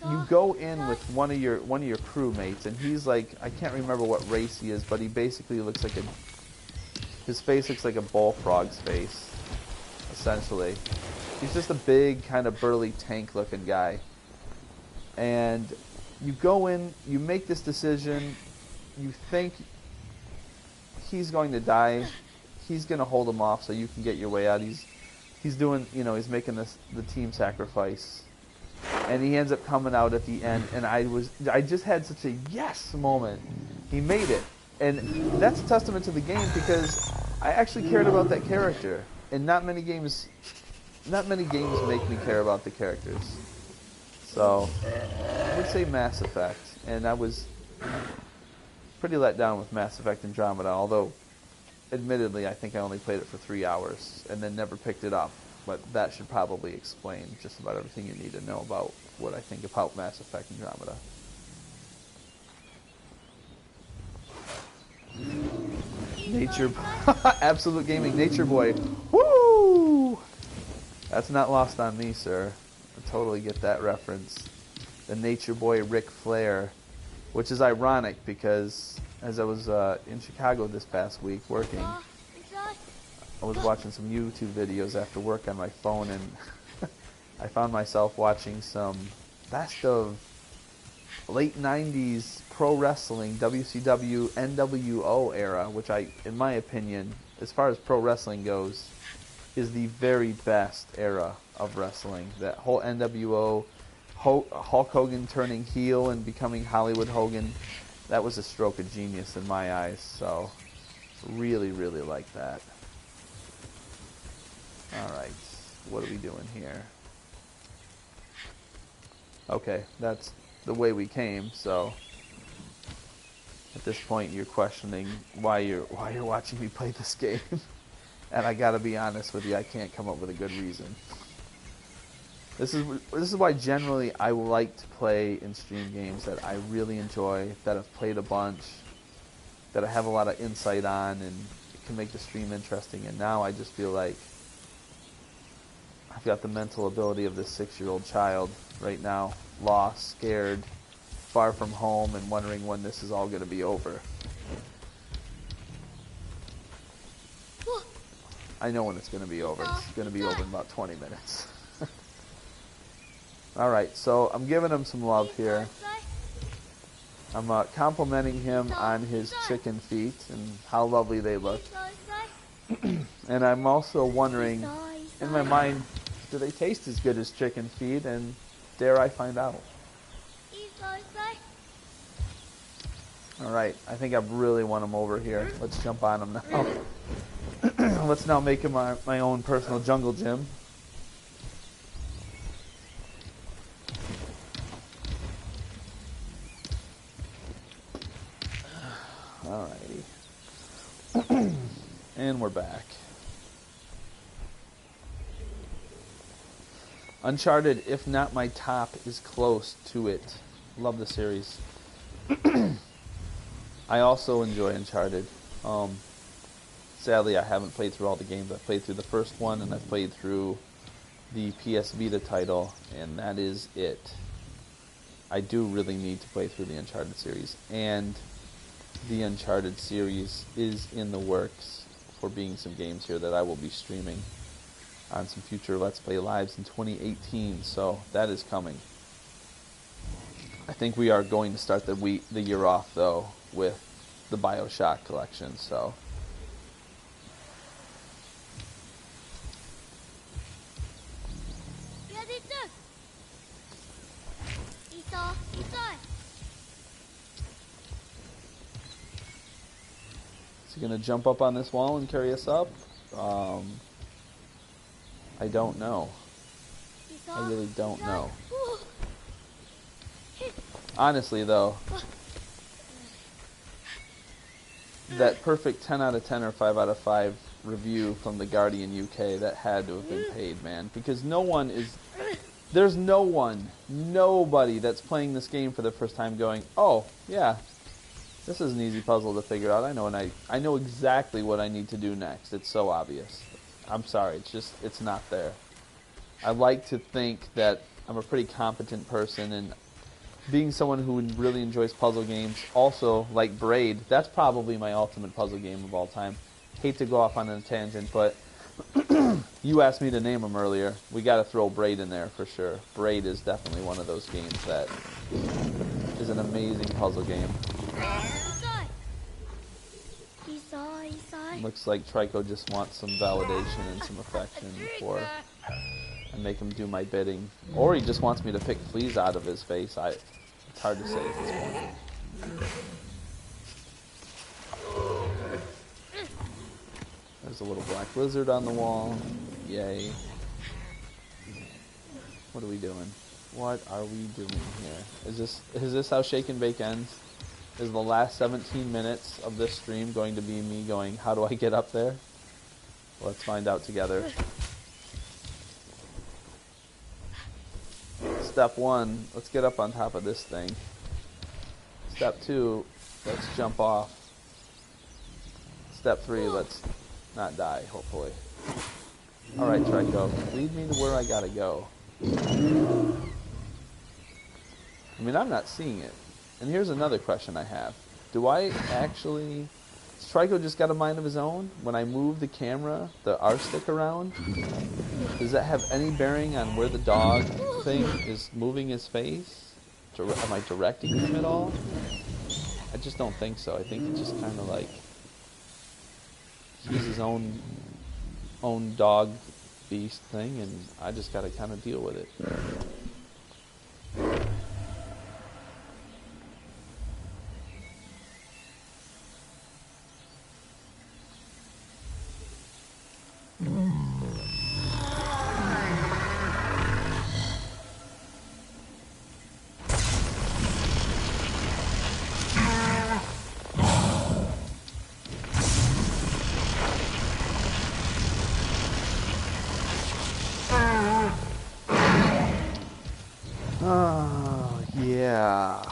[SPEAKER 1] you go in with one of your crewmates, and he's like, I can't remember what race he is, but he basically looks like his face looks like a bullfrog's face, essentially. He's just a big, kind of burly tank-looking guy. And you go in, you make this decision, you think he's going to die, he's going to hold him off so you can get your way out. He's doing, he's making the team sacrifice. And he ends up coming out at the end, and I just had such a yes moment. He made it. And that's a testament to the game because I actually cared about that character. And not many games make me care about the characters. So I would say Mass Effect. And I was pretty let down with Mass Effect Andromeda, although admittedly I think I only played it for 3 hours and then never picked it up. But that should probably explain just about everything you need to know about what I think about Mass Effect Andromeda. Nature, Absolute Gaming, Nature Boy, woo! That's not lost on me, sir. I totally get that reference. The Nature Boy Ric Flair, which is ironic because as I was in Chicago this past week working, I was watching some YouTube videos after work on my phone, and I found myself watching some best of late 90s pro wrestling, WCW, NWO era, which in my opinion, as far as pro wrestling goes, is the very best era of wrestling. That whole NWO, Hulk Hogan turning heel and becoming Hollywood Hogan, that was a stroke of genius in my eyes, so really, really like that. Alright, what are we doing here? Okay, that's the way we came, so at this point you're questioning why you're watching me play this game. And I gotta be honest with you, I can't come up with a good reason. This is why generally I like to play and stream games that I really enjoy, that I've played a bunch, that I have a lot of insight on, and it can make the stream interesting. And now I just feel like I've got the mental ability of this 6-year-old child right now, lost, scared, far from home, and wondering when this is all going to be over. I know when it's going to be over. It's going to be over in about 20 minutes. Alright, so I'm giving him some love here. I'm complimenting him on his chicken feet and how lovely they look. And I'm also wondering, in my mind, do they taste as good as chicken feet? And dare I find out? Alright, I think I really won him over here. Let's jump on him now. Let's now make him my own personal jungle gym. Alrighty. And we're back. Uncharted, if not my top, is close to it. Love the series. I also enjoy Uncharted. Sadly, I haven't played through all the games. I've played through the first one, and I've played through the PS Vita title, and that is it. I do really need to play through the Uncharted series, and the Uncharted series is in the works for being some games here that I will be streaming on some future Let's Play Lives in 2018, so that is coming. I think we are going to start the year off, though, with the BioShock collection, so... Is he going to jump up on this wall and carry us up? I don't know. I really don't know. Honestly, though, that perfect 10 out of 10 or 5 out of 5 review from The Guardian UK, that had to have been paid, man. Because no one is... There's nobody that's playing this game for the first time going, oh, yeah, this is an easy puzzle to figure out. I know exactly what I need to do next. It's so obvious. I'm sorry, it's not there. I like to think that I'm a pretty competent person, and being someone who really enjoys puzzle games, also like Braid, that's probably my ultimate puzzle game of all time. Hate to go off on a tangent, but you asked me to name them earlier. We got to throw Braid in there for sure. Braid is definitely one of those games that is an amazing puzzle game. Looks like Trico just wants some validation and some affection before I make him do my bidding. Or he just wants me to pick fleas out of his face. It's hard to say at this point. There's a little black lizard on the wall. Yay. What are we doing? What are we doing here? Is this how Shake and Bake ends? Is the last 17 minutes of this stream going to be me going, how do I get up there? Let's find out together. Step 1, let's get up on top of this thing. Step 2, let's jump off. Step 3, let's not die, hopefully. Alright, Trico, lead me to where I gotta go. I mean, I'm not seeing it. And here's another question I have. Do I actually... Has Trico just got a mind of his own? When I move the camera, the R-stick around, does that have any bearing on where the dog thing is moving his face? Am I directing him at all? I just don't think so. I think it's just kind of like... He's his own dog beast thing, and I just gotta kind of deal with it. Oh, yeah.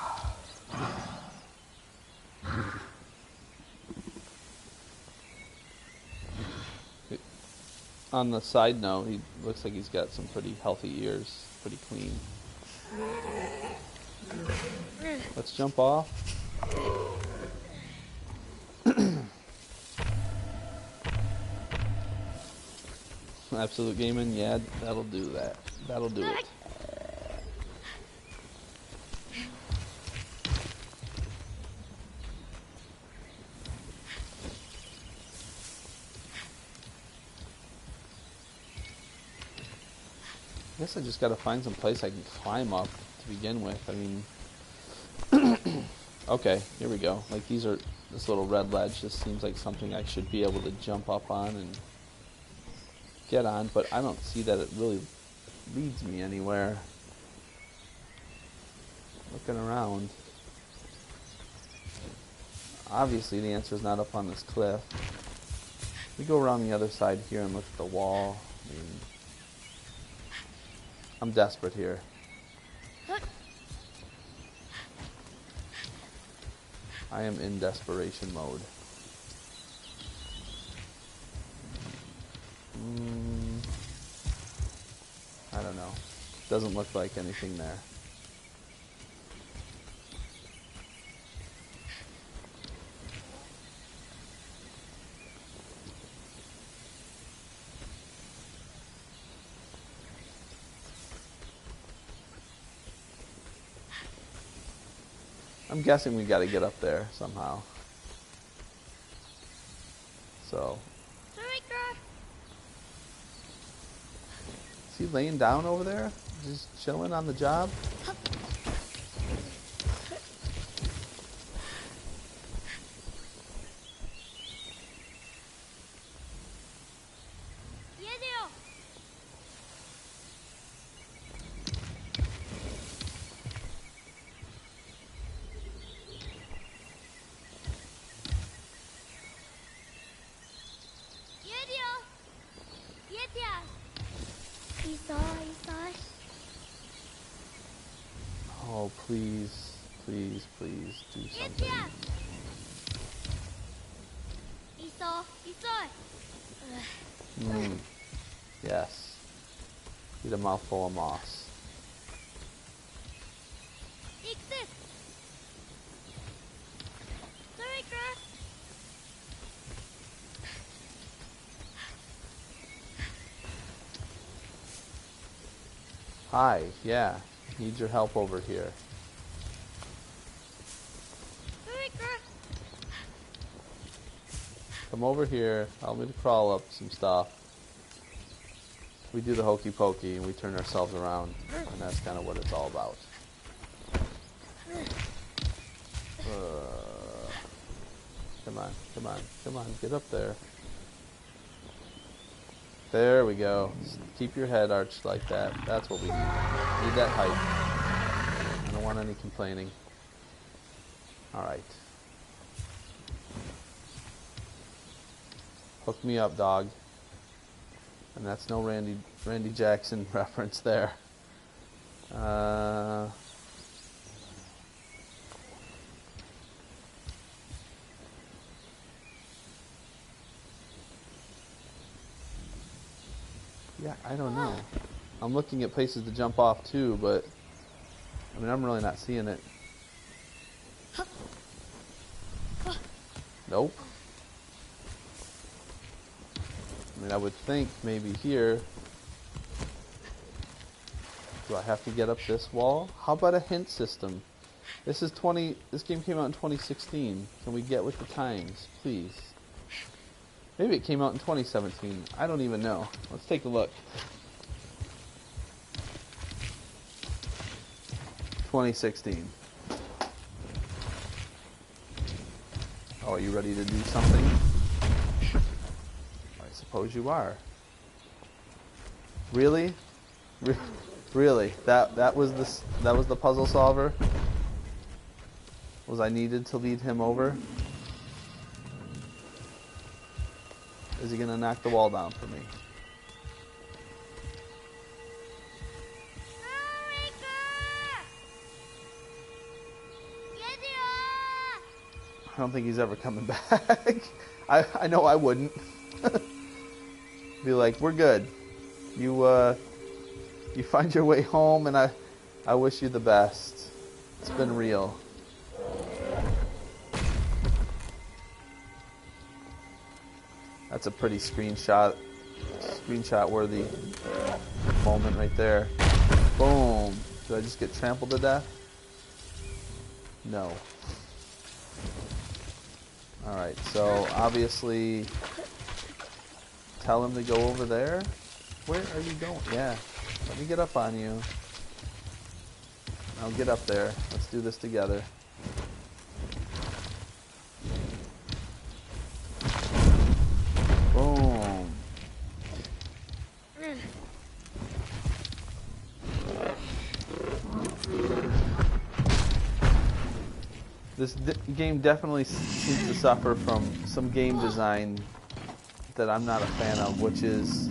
[SPEAKER 1] On the side note, he looks like he's got some pretty healthy ears, pretty clean. Let's jump off. Absolute Gaming, yeah, that'll do that. That'll do it. I guess I just gotta find some place I can climb up to begin with. I mean, okay, here we go. Like this little red ledge just seems like something I should be able to jump up on and get on, but I don't see that it really leads me anywhere. Looking around. Obviously the answer is not up on this cliff. We go around the other side here and look at the wall. I mean, I'm desperate here. I am in desperation mode. I don't know. Doesn't look like anything there. I'm guessing we got to get up there somehow. So. Is he laying down over there? Just chilling on the job? Oh, please, please, please do something. Yes. Eat a mouthful of moss. Hi, yeah. Need your help over here. Come over here. Help me to crawl up some stuff. We do the hokey pokey and we turn ourselves around. And that's kind of what it's all about. Come on, come on, come on. Get up there. There we go. Keep your head arched like that. That's what we need. Need that height. I don't want any complaining. Alright. Hook me up, dog. And that's no Randy Jackson reference there. Yeah, I don't know. I'm looking at places to jump off too, but I mean, I'm really not seeing it. Nope. I mean, I would think maybe here. Do I have to get up this wall? How about a hint system? This game came out in 2016. Can we get with the times, please? Maybe it came out in 2017. I don't even know. Let's take a look. 2016. Oh, are you ready to do something? I suppose you are. Really? Really? That was the puzzle solver? Was I needed to lead him over? Is he gonna knock the wall down for me? I don't think he's ever coming back. I know I wouldn't. Be like, we're good. You find your way home, and I wish you the best. It's been real. That's a pretty screenshot worthy moment right there. Boom. Did I just get trampled to death? No. Alright, so obviously tell him to go over there. Where are you going? Yeah. Let me get up on you. I'll get up there. Let's do this together. Boom. This game definitely seems to suffer from some game design that I'm not a fan of, which is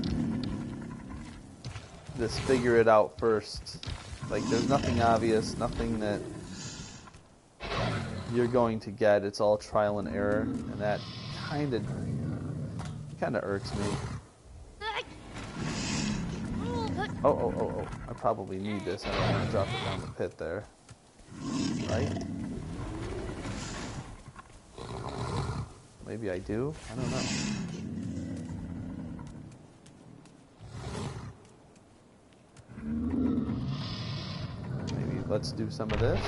[SPEAKER 1] this figure it out first. Like, there's nothing obvious, nothing that you're going to get. It's all trial and error, and that kind of irks me. Oh. I probably need this. I don't want to drop it down the pit there. Right? Maybe I do? I don't know. Maybe let's do some of this.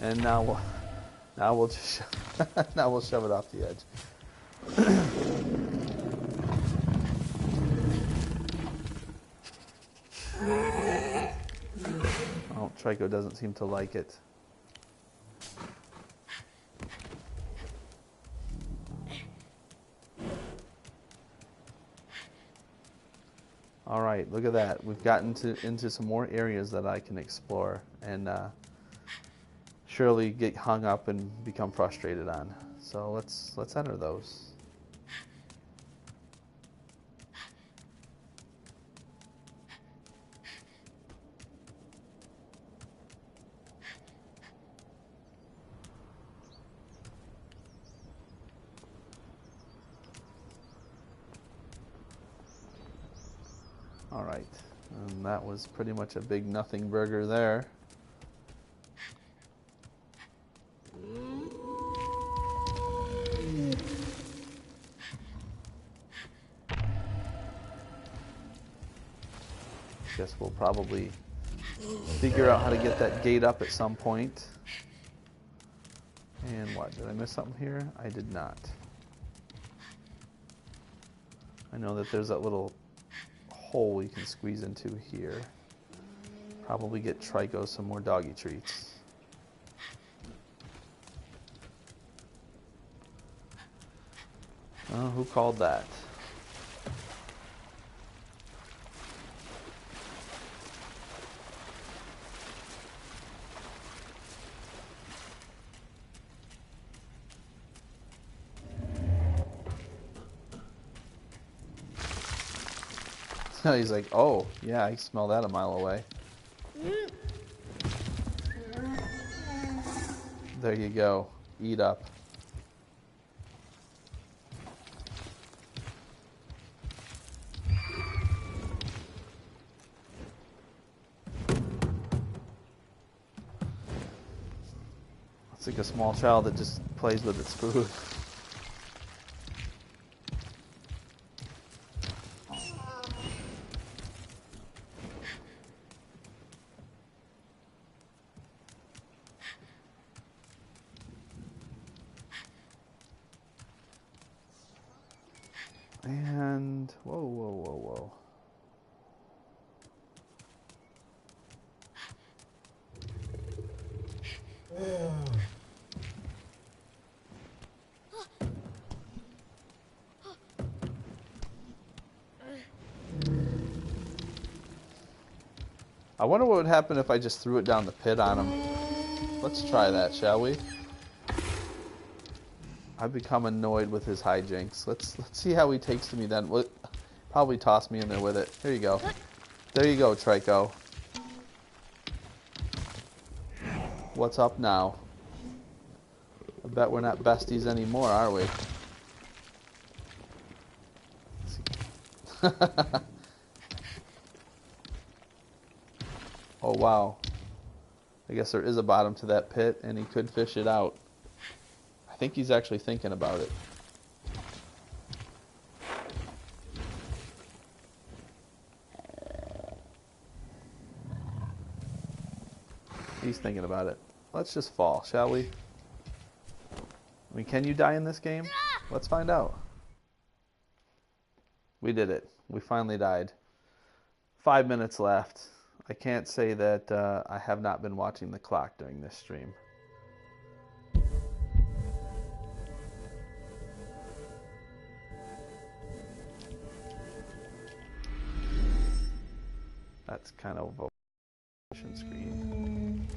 [SPEAKER 1] And now we'll just now we'll shove it off the edge. Oh, Trico doesn't seem to like it. All right, look at that. We've gotten into some more areas that I can explore and surely get hung up and become frustrated on. So let's enter those. All right, and that was pretty much a big nothing burger there. Guess we'll probably figure out how to get that gate up at some point. And what, did I miss something here? I did not. I know that there's that little hole you can squeeze into here. Probably get Trico some more doggy treats. Oh, who called that? He's like, oh, yeah, I smell that a mile away. There you go. Eat up. It's like a small child that just plays with its food. And whoa. I wonder what would happen if I just threw it down the pit on him. Let's try that, shall we? I've become annoyed with his hijinks. Let's see how he takes to me then. We'll probably toss me in there with it. Here you go. There you go, Trico. What's up now? I bet we're not besties anymore, are we? Oh, wow. I guess there is a bottom to that pit, and he could fish it out. I think he's actually thinking about it. He's thinking about it. Let's just fall, shall we? I mean, can you die in this game? Let's find out. We did it. We finally died. 5 minutes left. I can't say that I have not been watching the clock during this stream. That's kind of a screen.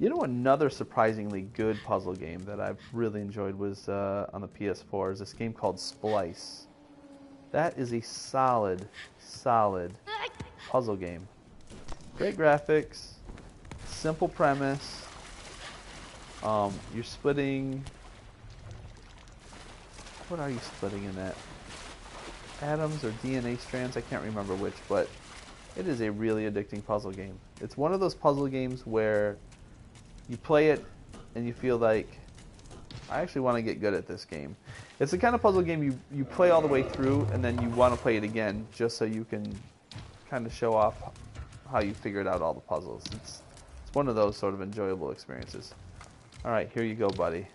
[SPEAKER 1] You know, another surprisingly good puzzle game that I've really enjoyed was on the PS4 is this game called Splice. That is a solid puzzle game. Great graphics, simple premise. You're splitting. What are you splitting in that? Atoms or DNA strands? I can't remember which, but it is a really addicting puzzle game. It's one of those puzzle games where you play it and you feel like, I actually want to get good at this game. It's the kind of puzzle game you play all the way through and then you want to play it again just so you can kind of show off how you figured out all the puzzles. It's one of those sort of enjoyable experiences. Alright, here you go, buddy.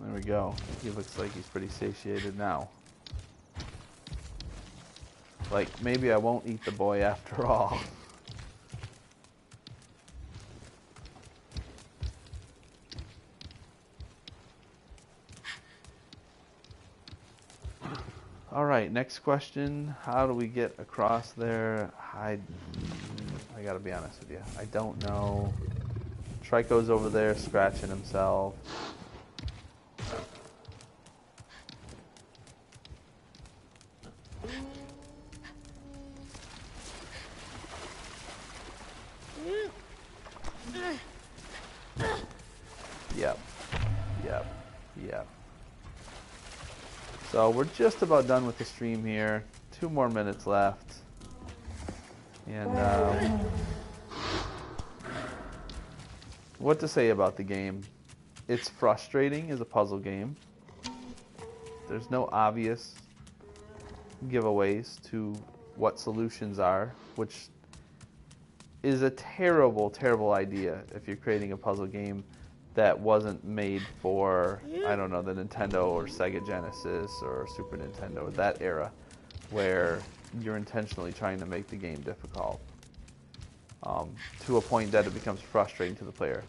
[SPEAKER 1] There we go. He looks like he's pretty satiated now. Like, maybe I won't eat the boy after all. Alright, next question. How do we get across there? I gotta be honest with you. I don't know. Trico's over there scratching himself. Yep. So we're just about done with the stream here. 2 more minutes left. And what to say about the game? It's frustrating as a puzzle game. There's no obvious giveaways to what solutions are, which is a terrible, terrible idea if you're creating a puzzle game that wasn't made for, I don't know, the Nintendo or Sega Genesis or Super Nintendo, that era, where you're intentionally trying to make the game difficult to a point that it becomes frustrating to the player.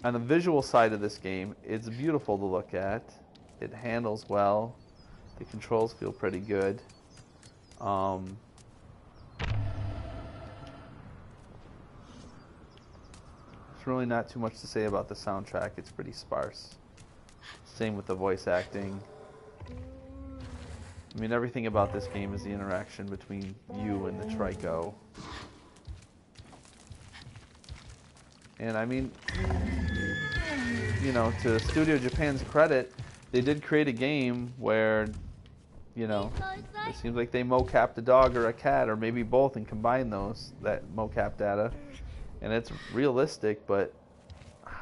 [SPEAKER 1] On the visual side of this game, it's beautiful to look at. It handles well. The controls feel pretty good. There's really not too much to say about the soundtrack. It's pretty sparse. Same with the voice acting. I mean, everything about this game is the interaction between you and the Trico. And I mean, you know, to Studio Japan's credit, they did create a game where, you know, it seems like they mocapped a dog or a cat, or maybe both, and combined that mocap data. And it's realistic, but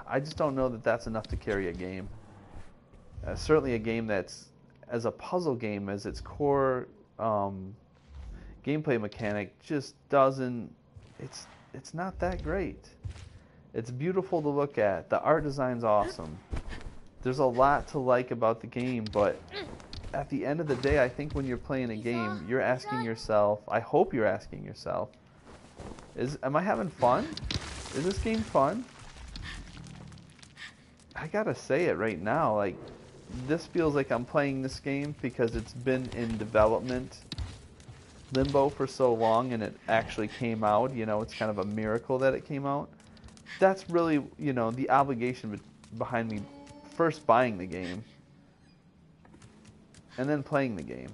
[SPEAKER 1] I just don't know that that's enough to carry a game. Certainly a game that's, as a puzzle game, as its core gameplay mechanic, just doesn't, it's not that great. It's beautiful to look at. The art design's awesome. There's a lot to like about the game, but at the end of the day, I think when you're playing a game, you're asking yourself, I hope you're asking yourself, am I having fun? Is this game fun? I gotta say it right now, like, this feels like I'm playing this game because it's been in development limbo for so long and it actually came out. You know, it's kind of a miracle that it came out. That's really, you know, the obligation behind me first buying the game and then playing the game.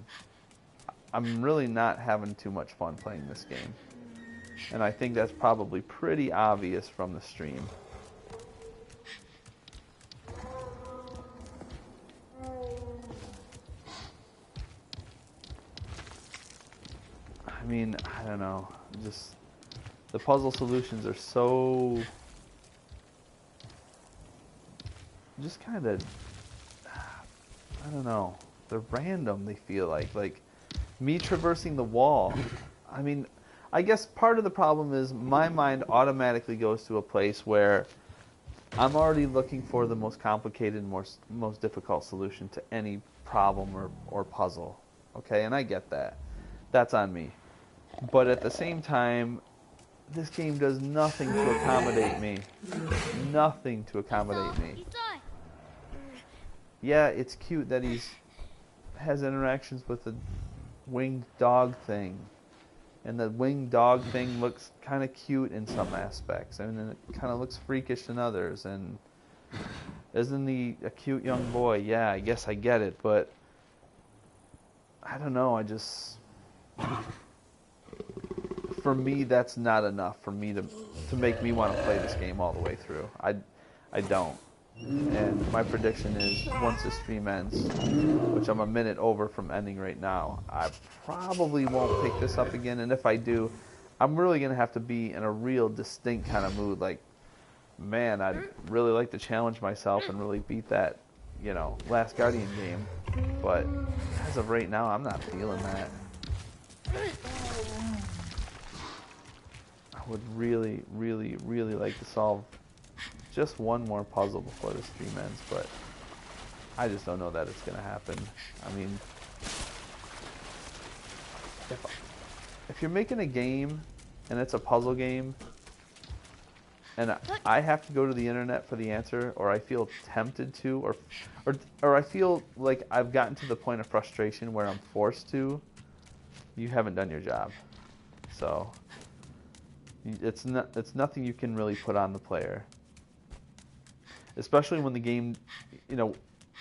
[SPEAKER 1] I'm really not having too much fun playing this game. And I think that's probably pretty obvious from the stream. I mean, I don't know. Just the puzzle solutions are so just kind of, I don't know. They're random, they feel like me traversing the wall. I mean, I guess part of the problem is my mind automatically goes to a place where I'm already looking for the most complicated, most difficult solution to any problem or puzzle. Okay, and I get that. That's on me. But at the same time, this game does nothing to accommodate me. Nothing to accommodate me. Yeah, it's cute that has interactions with the winged dog thing. And the winged dog thing looks kind of cute in some aspects. I mean, it kind of looks freakish in others. And isn't he a cute young boy? Yeah, I guess I get it. But I don't know. For me, that's not enough for me to make me want to play this game all the way through. I don't. And my prediction is once the stream ends, which I'm a minute over from ending right now, I probably won't pick this up again. And if I do, I'm really going to have to be in a real distinct kind of mood. Like, man, I'd really like to challenge myself and really beat that, Last Guardian game. But as of right now, I'm not feeling that. I would really, really, really like to solve just one more puzzle before the stream ends, but I just don't know that it's going to happen. I mean, if you're making a game and it's a puzzle game and I have to go to the internet for the answer, or I feel tempted to, or I feel like I've gotten to the point of frustration where I'm forced to, you haven't done your job. So it's nothing you can really put on the player. Especially when the game,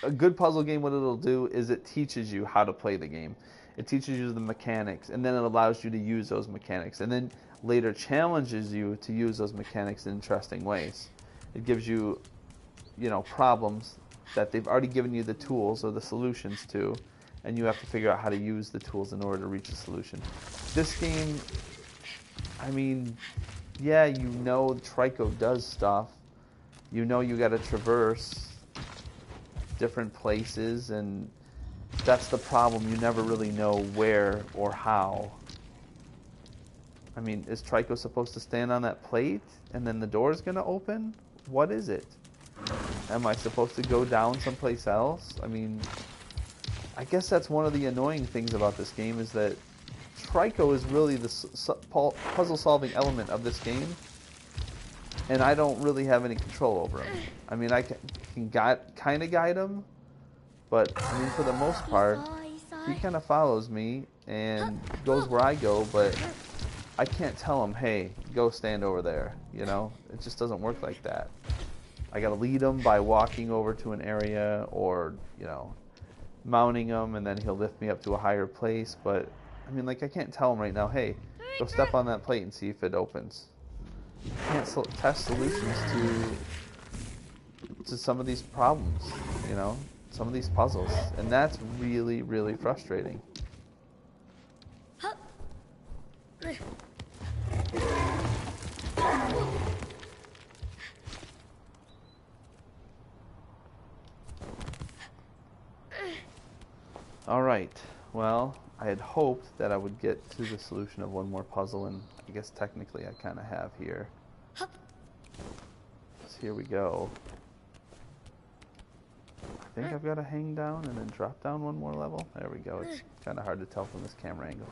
[SPEAKER 1] a good puzzle game, what it'll do is it teaches you how to play the game. It teaches you the mechanics, and then it allows you to use those mechanics, and then later challenges you to use those mechanics in interesting ways. It gives you, problems that they've already given you the tools or the solutions to, and you have to figure out how to use the tools in order to reach a solution. This game, I mean, yeah, Trico does stuff. You got to traverse different places, and that's the problem. You never really know where or how. I mean, is Trico supposed to stand on that plate and then the door is going to open? What is it? Am I supposed to go down someplace else? I mean, I guess that's one of the annoying things about this game is that Trico is really the puzzle-solving element of this game. And I don't really have any control over him. I mean, I can kind of guide him, but I mean, for the most part, he kind of follows me and goes where I go, but I can't tell him, hey, go stand over there, It just doesn't work like that. I gotta lead him by walking over to an area or, mounting him, and then he'll lift me up to a higher place, but, I mean, I can't tell him right now, hey, go step on that plate and see if it opens. You can't test solutions to some of these problems, some of these puzzles, and that's really, really frustrating. All right, well, I had hoped that I would get to the solution of one more puzzle, and I guess technically I kind of have here. So here we go. I think I've got to hang down and then drop down one more level. There we go. It's kind of hard to tell from this camera angle.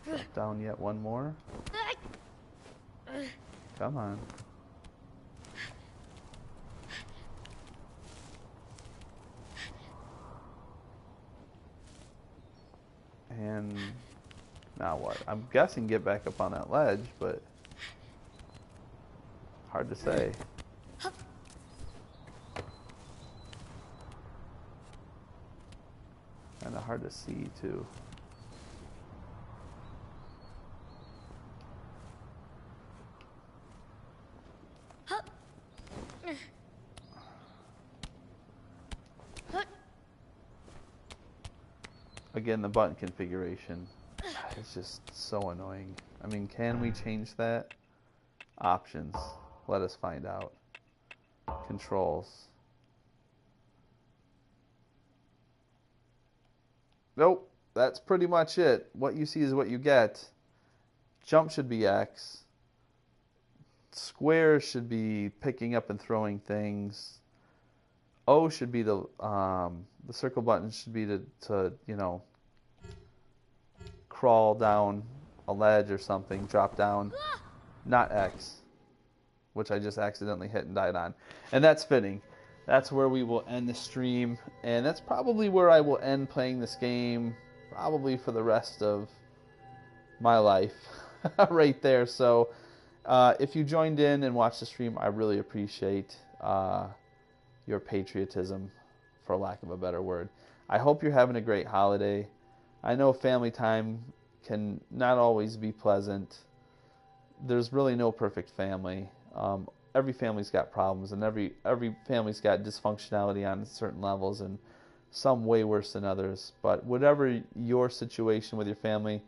[SPEAKER 1] Drop down yet one more. Come on. And now what? I'm guessing get back up on that ledge, but hard to say. Kind of hard to see, too. Again, the button configuration is just so annoying. I mean, can we change that? Options. Let us find out. Controls. Nope. That's pretty much it. What you see is what you get. Jump should be X. Square should be picking up and throwing things. O should be the circle button should be to crawl down a ledge or something, drop down, not X, which I just accidentally hit and died on. And that's fitting. That's where we will end the stream, and that's probably where I will end playing this game, probably for the rest of my life, right there. So if you joined in and watched the stream, I really appreciate your patriotism, for lack of a better word. I hope you're having a great holiday. I know family time can not always be pleasant. There's really no perfect family. Every family's got problems, and every family's got dysfunctionality on certain levels, and some way worse than others. But whatever your situation with your family,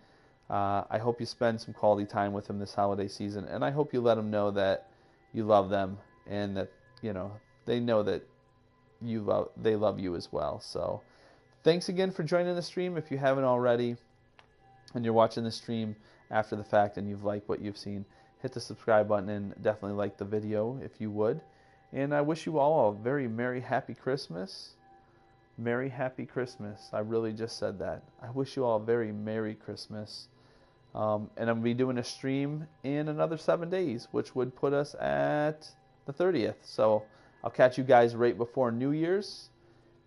[SPEAKER 1] I hope you spend some quality time with them this holiday season, and I hope you let them know that you love them, and that they know that they love you as well. So thanks again for joining the stream. If you haven't already, and you're watching the stream after the fact and you've liked what you've seen, hit the subscribe button and definitely like the video if you would. And I wish you all a very merry, happy Christmas. Merry, happy Christmas. I really just said that. I wish you all a very merry Christmas. And I'm going to be doing a stream in another 7 days, which would put us at the 30th. So I'll catch you guys right before New Year's,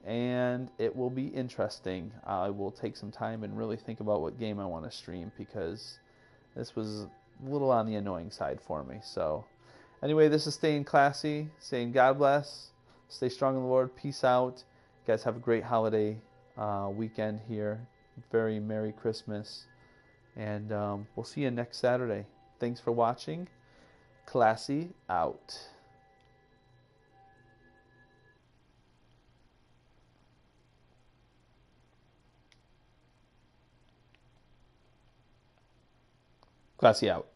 [SPEAKER 1] and it will be interesting. I will take some time and really think about what game I want to stream, because this was a little on the annoying side for me. So anyway, this is Staying Classy, saying God bless, stay strong in the Lord, peace out. You guys have a great holiday weekend here. Very Merry Christmas. And we'll see you next Saturday. Thanks for watching. Classy out. Classy out.